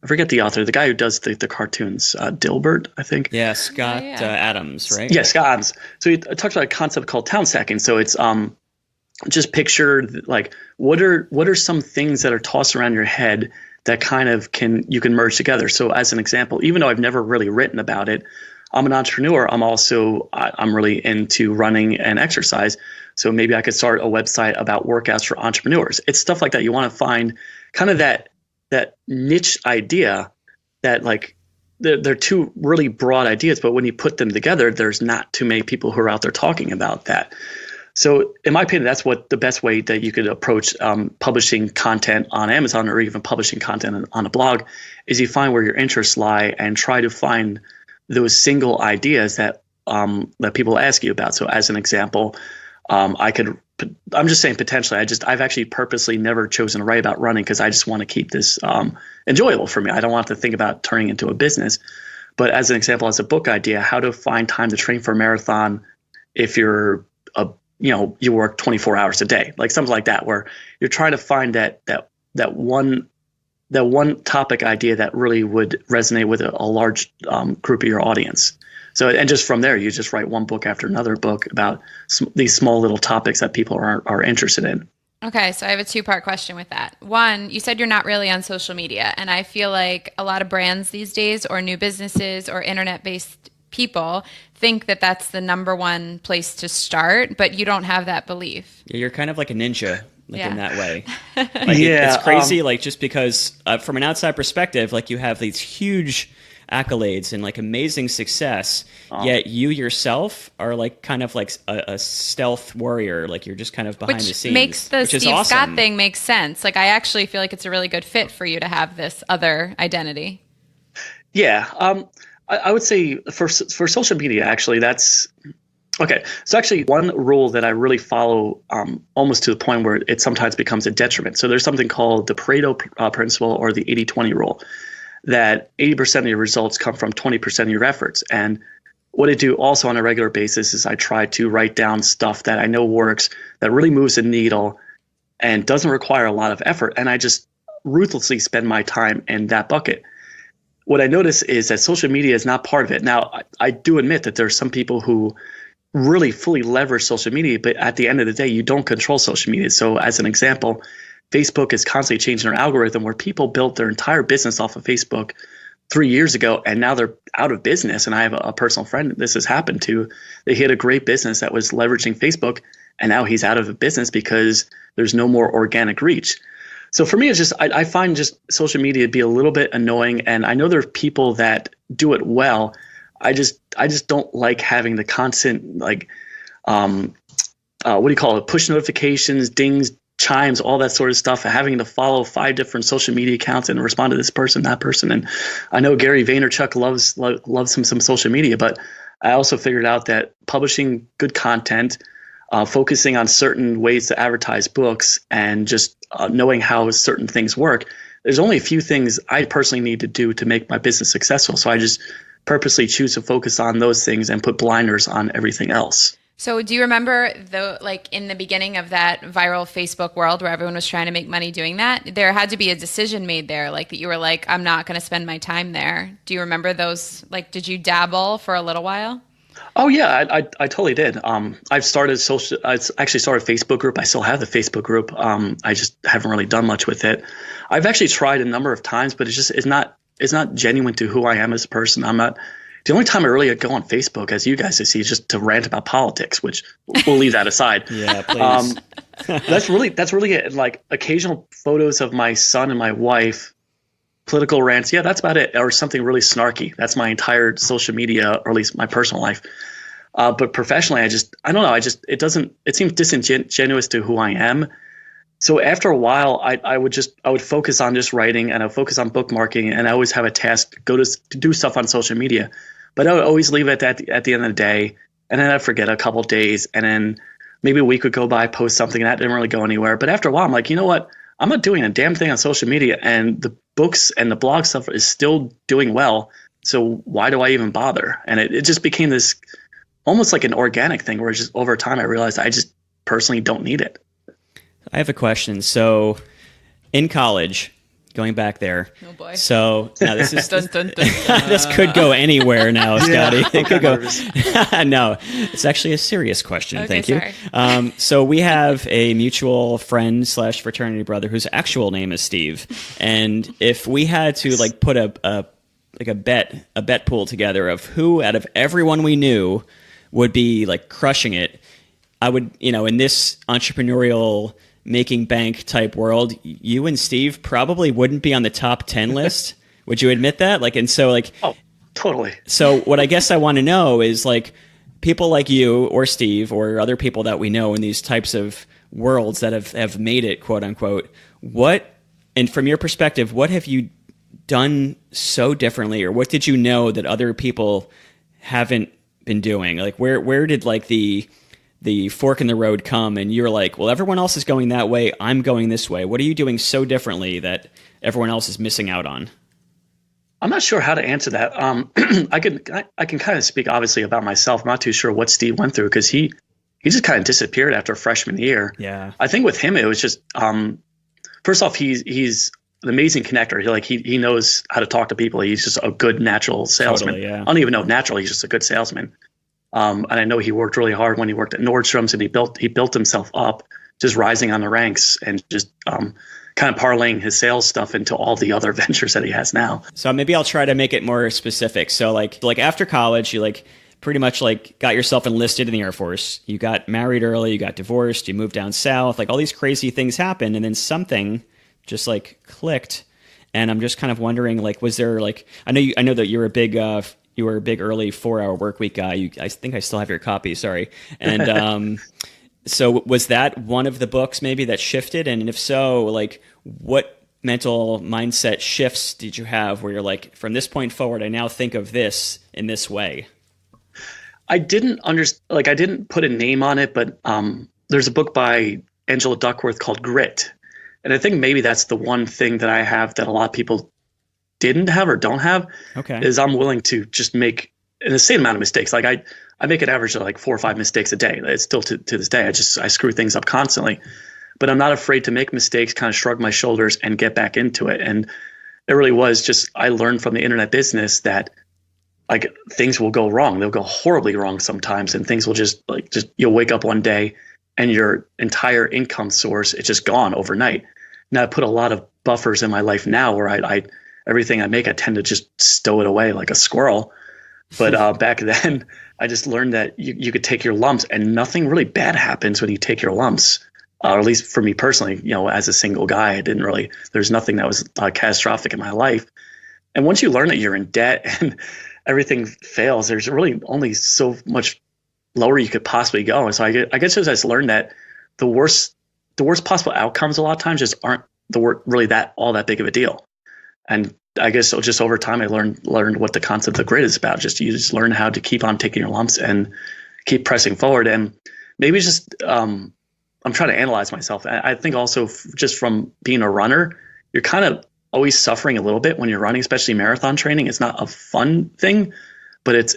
[SPEAKER 3] I forget the author, the guy who does the cartoons, Dilbert, I think.
[SPEAKER 1] Yeah, Scott Adams, right?
[SPEAKER 3] Yeah, Scott Adams. So he talks about a concept called talent stacking. So it's just picture what are some things that are tossed around your head that kind of you can merge together. So as an example, even though I've never really written about it, I'm an entrepreneur. I'm really into running and exercise. So maybe I could start a website about workouts for entrepreneurs. It's stuff like that. You want to find kind of that niche idea that they're two really broad ideas, but when you put them together, there's not too many people who are out there talking about that. So in my opinion, that's what the best way that you could approach publishing content on Amazon or even publishing content on a blog is you find where your interests lie and try to find those single ideas that people ask you about. So as an example, I'm just saying potentially. I've actually purposely never chosen to write about running because I just want to keep this enjoyable for me. I don't want to think about turning into a business. But as an example, as a book idea, how to find time to train for a marathon if you work 24 hours a day, something like that, where you're trying to find that one topic idea that really would resonate with a large group of your audience. So, and just from there, you just write one book after another book about these small little topics that people are interested in.
[SPEAKER 2] Okay, so I have a two-part question with that. One, you said you're not really on social media, and I feel like a lot of brands these days or new businesses or internet-based people think that that's the number one place to start, but you don't have that belief.
[SPEAKER 1] Yeah, you're kind of like a ninja. In that way. It's crazy, just because from an outside perspective, you have these huge accolades and amazing success, yet you yourself are kind of a stealth warrior. You're just kind of behind the scenes.
[SPEAKER 2] Makes the Steve
[SPEAKER 1] awesome.
[SPEAKER 2] Scott thing make sense. I actually feel like it's a really good fit for you to have this other identity.
[SPEAKER 3] Yeah. I would say for social media, actually, that's okay. So actually one rule that I really follow almost to the point where it sometimes becomes a detriment. So there's something called the Pareto principle or the 80-20 rule, that 80% of your results come from 20% of your efforts. And what I do also on a regular basis is I try to write down stuff that I know works, that really moves the needle and doesn't require a lot of effort. And I just ruthlessly spend my time in that bucket. What I notice is that social media is not part of it. Now, I do admit that there are some people who really fully leverage social media, but at the end of the day, you don't control social media. So as an example, Facebook is constantly changing their algorithm where people built their entire business off of Facebook 3 years ago, and now they're out of business. And I have a personal friend this has happened to. They had a great business that was leveraging Facebook, and now he's out of a business because there's no more organic reach. So for me, it's just I find just social media to be a little bit annoying, and I know there are people that do it well. I just don't like having the constant what do you call it? Push notifications, dings, chimes, all that sort of stuff. Having to follow 5 different social media accounts and respond to this person, that person. And I know Gary Vaynerchuk loves some social media, but I also figured out that publishing good content, focusing on certain ways to advertise books, and just knowing how certain things work. There's only a few things I personally need to do to make my business successful. So I just purposely choose to focus on those things and put blinders on everything else.
[SPEAKER 2] So do you remember in the beginning of that viral Facebook world where everyone was trying to make money doing that, there had to be a decision made there, like that you were like, I'm not going to spend my time there. Do you remember those? Like, did you dabble for a little while?
[SPEAKER 3] Oh yeah, I totally did. I actually started a Facebook group. I still have the Facebook group. I just haven't really done much with it. I've actually tried a number of times, but it's not genuine to who I am as a person. The only time I really go on Facebook, as you guys see, is just to rant about politics, which we'll leave that aside.
[SPEAKER 1] Yeah, please.
[SPEAKER 3] That's really it. Like occasional photos of my son and my wife, political rants. Yeah, that's about it. Or something really snarky. That's my entire social media, or at least my personal life. But professionally, I don't know. It seems disingenuous to who I am. So after a while, I would focus on just writing, and I would focus on bookmarking, and I always have a task to do stuff on social media. But I would always leave it at the end of the day, and then I'd forget a couple of days, and then maybe a week would go by, I post something, and that didn't really go anywhere. But after a while, I'm like, you know what? I'm not doing a damn thing on social media, and the books and the blog stuff is still doing well. So why do I even bother? And it just became this almost like an organic thing where just over time I realized I just personally don't need it.
[SPEAKER 1] I have a question. So in college, going back there.
[SPEAKER 2] Oh boy.
[SPEAKER 1] So now this is this could go anywhere now, Scotty.
[SPEAKER 3] Yeah,
[SPEAKER 1] it could go. No, it's actually a serious question.
[SPEAKER 2] Okay,
[SPEAKER 1] Thank you. So we have a mutual friend / fraternity brother whose actual name is Steve, and if we had to like put a bet pool together of who out of everyone we knew would be like crushing it, I would, in this entrepreneurial making bank type world, you and Steve probably wouldn't be on the top 10 list. Would you admit that?
[SPEAKER 3] Oh, totally.
[SPEAKER 1] So what I guess I want to know is like people like you or Steve or other people that we know in these types of worlds that have made it, quote unquote, and from your perspective, what have you done so differently, or what did you know that other people haven't been doing? Like where did like the fork in the road come and you're like, well, everyone else is going that way, I'm going this way. What are you doing so differently that everyone else is missing out on?
[SPEAKER 3] I'm not sure how to answer that. I can kind of speak obviously about myself. I'm not too sure what Steve went through because he just kind of disappeared after freshman year.
[SPEAKER 1] Yeah. I
[SPEAKER 3] think with him it was just first off, he's an amazing connector. He knows how to talk to people. He's just a good natural salesman.
[SPEAKER 1] Totally, yeah.
[SPEAKER 3] I don't even know naturally, he's just a good salesman. And I know he worked really hard when he worked at Nordstrom's, and he built himself up, just rising on the ranks and just kind of parlaying his sales stuff into all the other ventures that he has now.
[SPEAKER 1] So maybe I'll try to make it more specific. So like after college, you like pretty much like got yourself enlisted in the Air Force. You got married early, you got divorced, you moved down south, like all these crazy things happened, and then something just like clicked. And I'm just kind of wondering, like, was there like I know that you're a big early 4-hour work week guy. I think I still have your copy. Sorry. And so was that one of the books maybe that shifted? And if so, like what mental mindset shifts did you have where you're like, from this point forward, I now think of this in this way?
[SPEAKER 3] I didn't put a name on it, but there's a book by Angela Duckworth called Grit. And I think maybe that's the one thing that I have that a lot of people didn't have or don't have.
[SPEAKER 1] Okay.
[SPEAKER 3] Is I'm willing to just make an insane amount of mistakes. Like I make an average of like 4 or 5 mistakes a day. It's still to this day. I screw things up constantly, but I'm not afraid to make mistakes, kind of shrug my shoulders and get back into it. And it really was just, I learned from the internet business that like things will go wrong. They'll go horribly wrong sometimes, and things will just you'll wake up one day and your entire income source is just gone overnight. Now I put a lot of buffers in my life now where I everything I make, I tend to just stow it away like a squirrel. But back then, I just learned that you could take your lumps, and nothing really bad happens when you take your lumps. Or at least for me personally, as a single guy, there's nothing that was catastrophic in my life. And once you learn that you're in debt and everything fails, there's really only so much lower you could possibly go. And so I guess I just learned that the worst possible outcomes a lot of times just aren't really all that big of a deal. And I guess just over time, I learned what the concept of grit is about. You just learn how to keep on taking your lumps and keep pressing forward. And maybe just I'm trying to analyze myself. I think also just from being a runner, you're kind of always suffering a little bit when you're running, especially marathon training. It's not a fun thing, but it's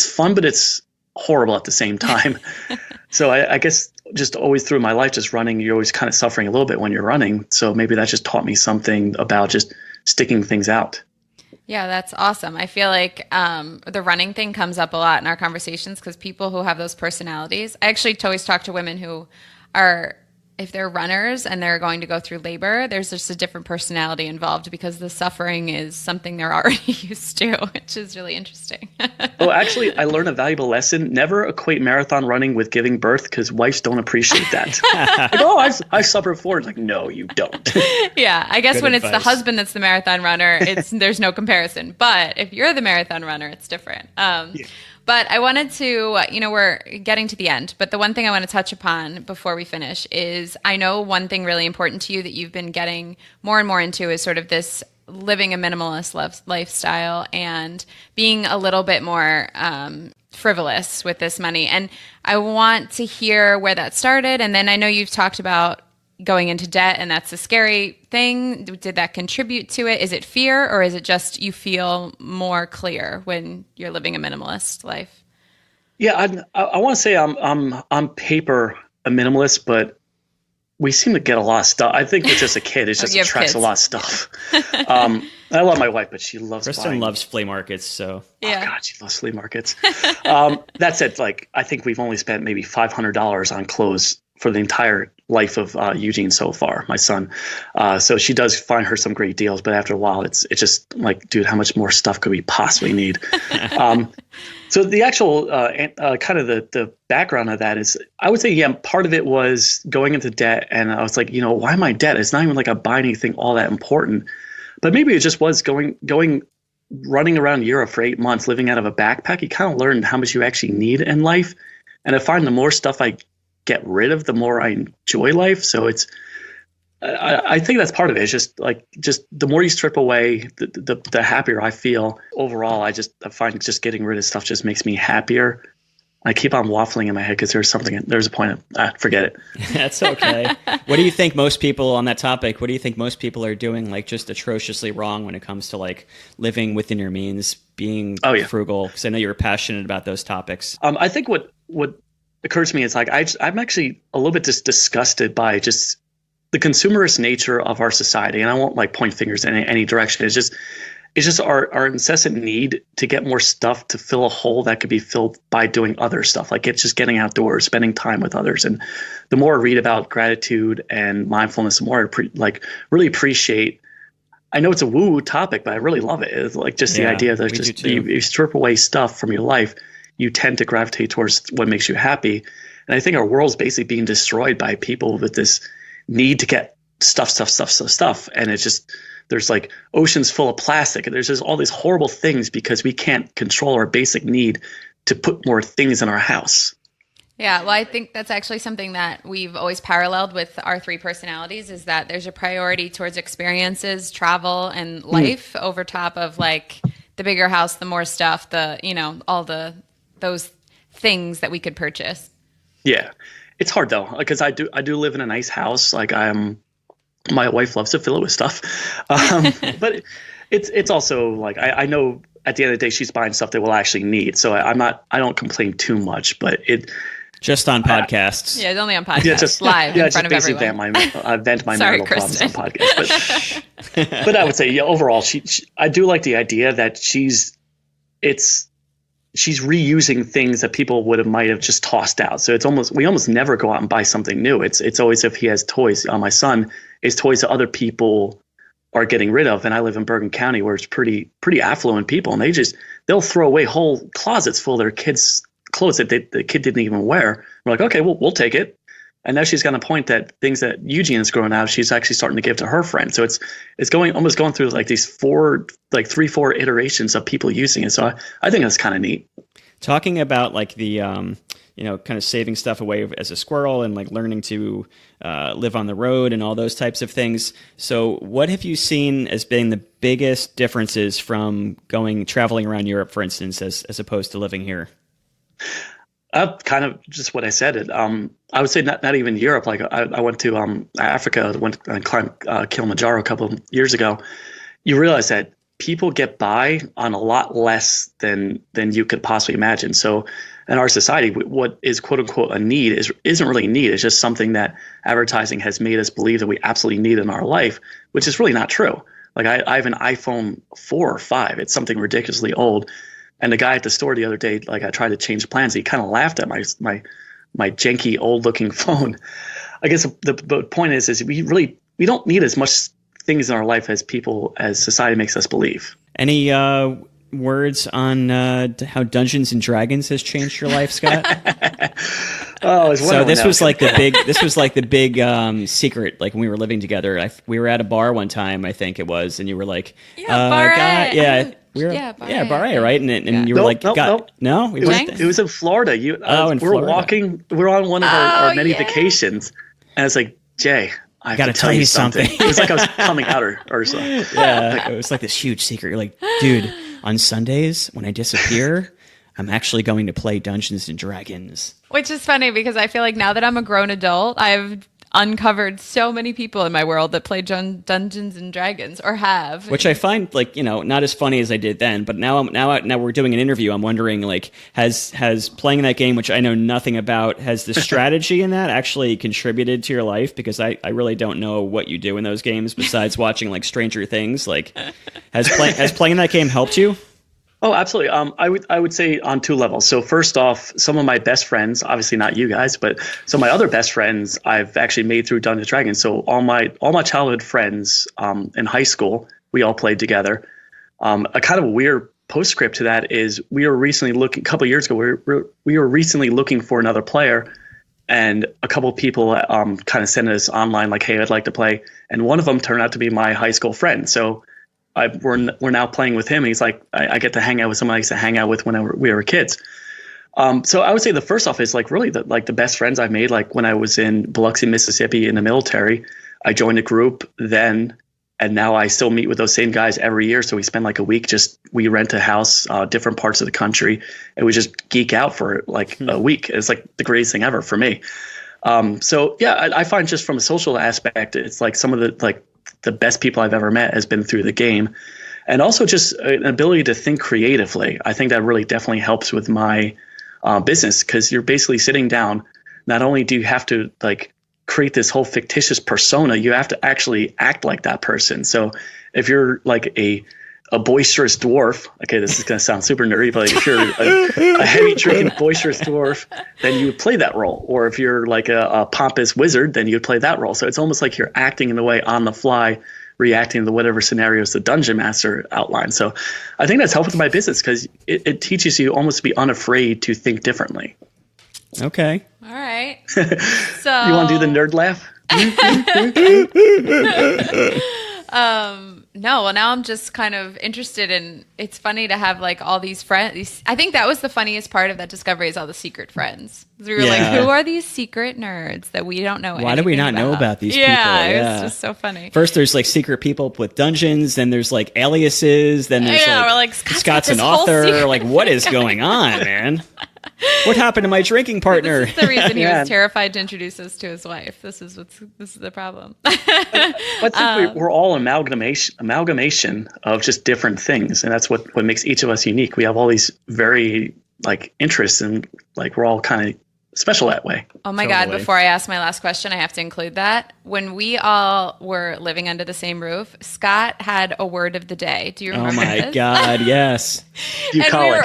[SPEAKER 3] fun, but it's horrible at the same time. So I guess just always through my life, just running, you're always kind of suffering a little bit when you're running. So maybe that just taught me something about just sticking things out.
[SPEAKER 2] Yeah, that's awesome. I feel like the running thing comes up a lot in our conversations because people who have those personalities, I actually always talk to women who are, if they're runners and they're going to go through labor, there's just a different personality involved because the suffering is something they're already used to, which is really interesting.
[SPEAKER 3] Well, actually, I learned a valuable lesson. Never equate marathon running with giving birth because wives don't appreciate that. I suffered before. It's like, no, you don't.
[SPEAKER 2] Yeah, I guess
[SPEAKER 1] Good
[SPEAKER 2] when
[SPEAKER 1] advice.
[SPEAKER 2] It's the husband that's the marathon runner, there's no comparison. But if you're the marathon runner, it's different. Yeah. But I wanted to, we're getting to the end, but the one thing I want to touch upon before we finish is I know one thing really important to you that you've been getting more and more into is sort of this living a minimalist lifestyle and being a little bit more frivolous with this money. And I want to hear where that started. And then I know you've talked about going into debt, and that's a scary thing. Did that contribute to it? Is it fear, or is it just you feel more clear when you're living a minimalist life?
[SPEAKER 3] Yeah, I want to say I'm on paper a minimalist, but we seem to get a lot of stuff. I think it's just a kid. It just attracts a lot of stuff. I love my wife, but she loves
[SPEAKER 1] Kristen loves flea markets, so.
[SPEAKER 2] Yeah.
[SPEAKER 3] Oh, God, she loves flea markets. That said, I think we've only spent maybe $500 on clothes for the entire life of Eugene so far, my son. So she does find her some great deals, but after a while, it's just like, dude, how much more stuff could we possibly need? So the actual kind of the background of that is, I would say, yeah, part of it was going into debt. And I was like, why am I in debt? It's not even like I buy anything all that important. But maybe it just was running around Europe for 8 months, living out of a backpack. You kind of learn how much you actually need in life. And I find the more stuff I get rid of, the more I enjoy life. So I think that's part of it. It's just the more you strip away, the happier I feel. Overall, I find just getting rid of stuff just makes me happier. I keep on waffling in my head because there's a point of, forget it.
[SPEAKER 1] That's okay. What do you think most people on that topic, what do you think most people are doing just atrociously wrong when it comes to living within your means, being frugal? Because I know you were passionate about those topics.
[SPEAKER 3] I think what occurs to me is I'm actually a little bit just disgusted by just the consumerist nature of our society. And I won't point fingers in any direction. It's just our incessant need to get more stuff to fill a hole that could be filled by doing other stuff. It's just getting outdoors, spending time with others. And the more I read about gratitude and mindfulness, the more I really appreciate. I know it's a woo-woo topic, but I really love it. It's the idea that just you strip away stuff from your life, you tend to gravitate towards what makes you happy. And I think our world's basically being destroyed by people with this need to get stuff. And it's just, there's oceans full of plastic, and there's just all these horrible things because we can't control our basic need to put more things in our house.
[SPEAKER 2] Yeah, well, I think that's actually something that we've always paralleled with our three personalities, is that there's a priority towards experiences, travel, and life over top of the bigger house, the more stuff, all those things that we could purchase. Yeah.
[SPEAKER 3] It's hard though, because I do live in a nice house. My wife loves to fill it with stuff, but it's also I know at the end of the day she's buying stuff that we'll actually need. So I don't complain too much, but
[SPEAKER 1] just on podcasts.
[SPEAKER 2] Yeah, it's only on podcasts. Yeah, just live in front of everyone.
[SPEAKER 3] Vent my marital problems on podcasts. But I would say overall, I do like the idea that she's she's reusing things that people might have just tossed out. So we almost never go out and buy something new. It's always if he has toys. My son is toys that other people are getting rid of, and I live in Bergen County where it's pretty affluent people, and they'll throw away whole closets full of their kids' clothes that the kid didn't even wear. We're like, okay, we'll take it. And now she's got a point that things that Eugene is growing out, she's actually starting to give to her friends. So it's almost going through like these 4 iterations of people using it. So I think that's kind of neat.
[SPEAKER 1] Talking about like the kind of saving stuff away as a squirrel and like learning to live on the road and all those types of things. So what have you seen as being the biggest differences from traveling around Europe, for instance, as opposed to living here?
[SPEAKER 3] Kind of just what I said. I would say not even Europe. Like I went to Africa, went and climbed Kilimanjaro a couple of years ago. You realize that people get by on a lot less than you could possibly imagine. So in our society, what is quote unquote a need isn't really a need. It's just something that advertising has made us believe that we absolutely need in our life, which is really not true. Like I have an iPhone 4 or 5. It's something ridiculously old. And the guy at the store the other day, like I tried to change plans. He kind of laughed at my janky old looking phone. I guess the point is we don't need as much things in our life as society makes us believe.
[SPEAKER 1] Any words on how Dungeons and Dragons has changed your life, Scott?
[SPEAKER 3] So
[SPEAKER 1] this was like the big secret. Like when we were living together, we were at a bar one time, I think it was, and you were like,
[SPEAKER 2] bar A.
[SPEAKER 1] Bar A, right? And you were like, no,
[SPEAKER 3] it was in Florida.
[SPEAKER 1] In Florida.
[SPEAKER 3] We're on one of our many vacations, and it's like, Jay, I got to tell you something. It was like I was coming out or something.
[SPEAKER 1] Yeah, it was like this huge secret. You're like, dude, on Sundays when I disappear, I'm actually going to play Dungeons and Dragons.
[SPEAKER 2] Which is funny because I feel like now that I'm a grown adult, I've uncovered so many people in my world that play Dungeons and Dragons or have.
[SPEAKER 1] Which I find not as funny as I did then, but now we're doing an interview. I'm wondering like has playing that game, which I know nothing about, has the strategy in that actually contributed to your life? Because I really don't know what you do in those games besides watching like Stranger Things. Like has playing that game helped you?
[SPEAKER 3] Oh, absolutely. I would say on 2 levels. So first off, some of my best friends, obviously not you guys, but some of my other best friends I've actually made through Dungeons & Dragons. So all my childhood friends in high school, we all played together. A kind of weird postscript to that is we were recently looking, a couple of years ago, we were recently looking for another player, and a couple of people kind of sent us online like, hey, I'd like to play. And one of them turned out to be my high school friend. So we're now playing with him. He's like, I get to hang out with someone I used to hang out with when we were kids. So I would say the first off is like really the best friends I've made. Like when I was in Biloxi, Mississippi in the military, I joined a group then, and now I still meet with those same guys every year. So we spend like a week, we rent a house, different parts of the country, and we just geek out for like a week. It's like the greatest thing ever for me. So yeah, I find just from a social aspect, it's like some of the best people I've ever met has been through the game. And also just an ability to think creatively. I think that really definitely helps with my business, because you're basically sitting down. Not only do you have to like create this whole fictitious persona, you have to actually act like that person. So if you're like a boisterous dwarf, okay, this is going to sound super nerdy, but like if you're a heavy drinking boisterous dwarf, then you would play that role. Or if you're like a pompous wizard, then you would play that role. So it's almost like you're acting in the way on the fly, reacting to whatever scenarios the dungeon master outlines. So I think that's helped with my business, because it teaches you almost to be unafraid to think differently.
[SPEAKER 1] Okay.
[SPEAKER 2] All right.
[SPEAKER 3] So you want to do the nerd laugh?
[SPEAKER 2] No, well, now I'm just kind of interested in, it's funny to have like all these friends. I think that was the funniest part of that discovery, is all the secret friends. We were like, who are these secret nerds that we don't know
[SPEAKER 1] Why do we not know about these people?
[SPEAKER 2] It was just so funny.
[SPEAKER 1] First, there's like secret people with dungeons, then there's like aliases, then there's like Scott's an author. Like, what is going on, man? What happened to my drinking partner?
[SPEAKER 2] This is the reason he was terrified to introduce us to his wife. This is the problem.
[SPEAKER 3] I think we're all amalgamation of just different things, and that's what makes each of us unique. We have all these very like interests, and like we're all kind of special that way.
[SPEAKER 2] Oh my God, before I ask my last question, I have to include that. When we all were living under the same roof, Scott had a word of the day. Do you remember this?
[SPEAKER 1] Oh my God, yes.
[SPEAKER 3] Bucolic.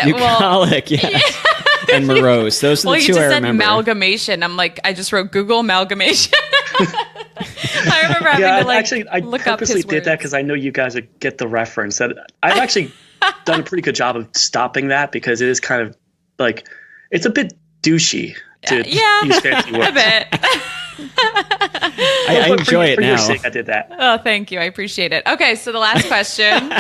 [SPEAKER 1] Bucolic, yes. And morose. Those are the two I remember. Well, you just said
[SPEAKER 2] amalgamation. I'm like, I just wrote Google amalgamation. I remember having to
[SPEAKER 3] I
[SPEAKER 2] look up his
[SPEAKER 3] purposely did
[SPEAKER 2] words.
[SPEAKER 3] that because I know you guys would get the reference. That I've actually done a pretty good job of stopping that because it is kind of like, it's a bit douchey to use fancy words.
[SPEAKER 2] A bit.
[SPEAKER 1] I enjoy it now.
[SPEAKER 3] For your sake, I did that.
[SPEAKER 2] Oh, thank you. I appreciate it. Okay, so the last question,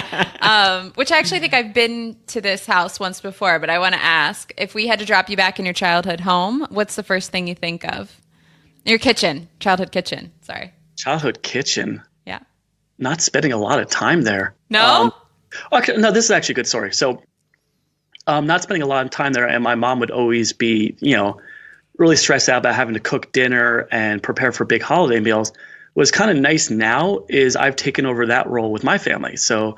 [SPEAKER 2] which I actually think I've been to this house once before, but I want to ask, if we had to drop you back in your childhood home, what's the first thing you think of? Your kitchen. Childhood kitchen. Sorry.
[SPEAKER 3] Childhood kitchen.
[SPEAKER 2] Yeah.
[SPEAKER 3] Not spending a lot of time there.
[SPEAKER 2] No?
[SPEAKER 3] Okay, no, this is actually a good story. So not spending a lot of time there, and my mom would always be, really stressed out about having to cook dinner and prepare for big holiday meals. What's kind of nice now is I've taken over that role with my family. So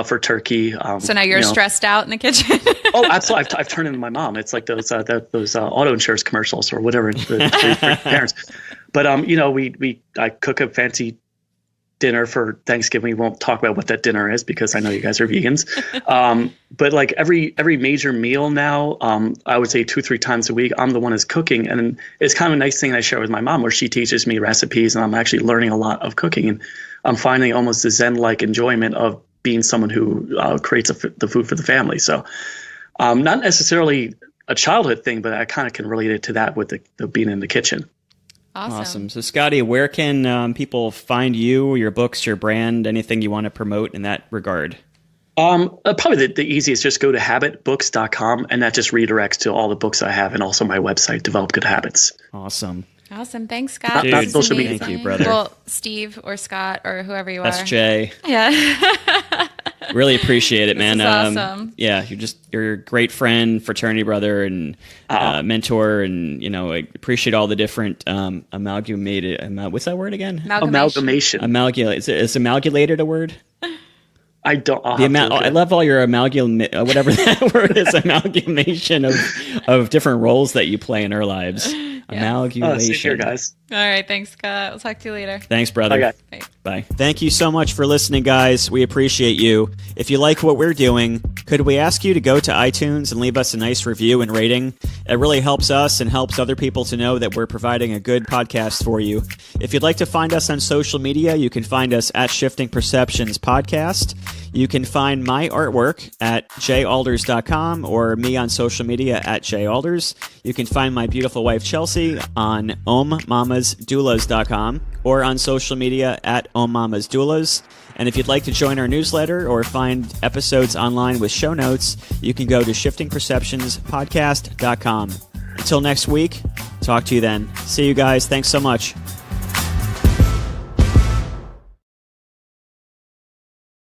[SPEAKER 3] for turkey.
[SPEAKER 2] So now you're stressed out in the kitchen?
[SPEAKER 3] Oh, absolutely. I've turned into my mom. It's like those auto insurance commercials or whatever for parents. But I cook a fancy dinner for Thanksgiving. We won't talk about what that dinner is because I know you guys are vegans. But like every major meal now, I would say 2-3 times a week, I'm the one who's cooking. And it's kind of a nice thing I share with my mom where she teaches me recipes and I'm actually learning a lot of cooking. And I'm finding almost a Zen-like enjoyment of being someone who creates the food for the family. So not necessarily a childhood thing, but I kind of can relate it to that with the being in the kitchen.
[SPEAKER 2] Awesome.
[SPEAKER 1] So, Scotty, where can people find you, your books, your brand, anything you want to promote in that regard?
[SPEAKER 3] Probably the easiest, just go to habitbooks.com, and that just redirects to all the books I have and also my website, Develop Good Habits.
[SPEAKER 1] Awesome.
[SPEAKER 2] Thanks, Scott.
[SPEAKER 1] Dude, thank you, brother.
[SPEAKER 2] Well, Steve or Scott or whoever you are.
[SPEAKER 1] SJ.
[SPEAKER 2] Yeah.
[SPEAKER 1] Really appreciate it, man.
[SPEAKER 2] This is awesome.
[SPEAKER 1] Yeah, you're a great friend, fraternity brother, and mentor, and I appreciate all the different amalgamated. What's that word again?
[SPEAKER 3] Amalgamation.
[SPEAKER 1] Is amalgamated a word?
[SPEAKER 3] I don't.
[SPEAKER 1] I love all your whatever that word is, amalgamation of different roles that you play in our lives. Amalgamation.
[SPEAKER 3] See you here, guys.
[SPEAKER 2] All right, thanks, Scott. We'll talk to you later.
[SPEAKER 1] Thanks, brother.
[SPEAKER 3] Bye.
[SPEAKER 1] Bye. Thank you so much for listening, guys. We appreciate you. If you like what we're doing, could we ask you to go to iTunes and leave us a nice review and rating? It really helps us and helps other people to know that we're providing a good podcast for you. If you'd like to find us on social media, you can find us at Shifting Perceptions Podcast. You can find my artwork at jalders.com or me on social media at jalders. You can find my beautiful wife, Chelsea, on ommamasdoulas.com or on social media at ommamasdoulas. And if you'd like to join our newsletter or find episodes online with show notes, you can go to shiftingperceptionspodcast.com. Until next week, talk to you then. See you guys. Thanks so much.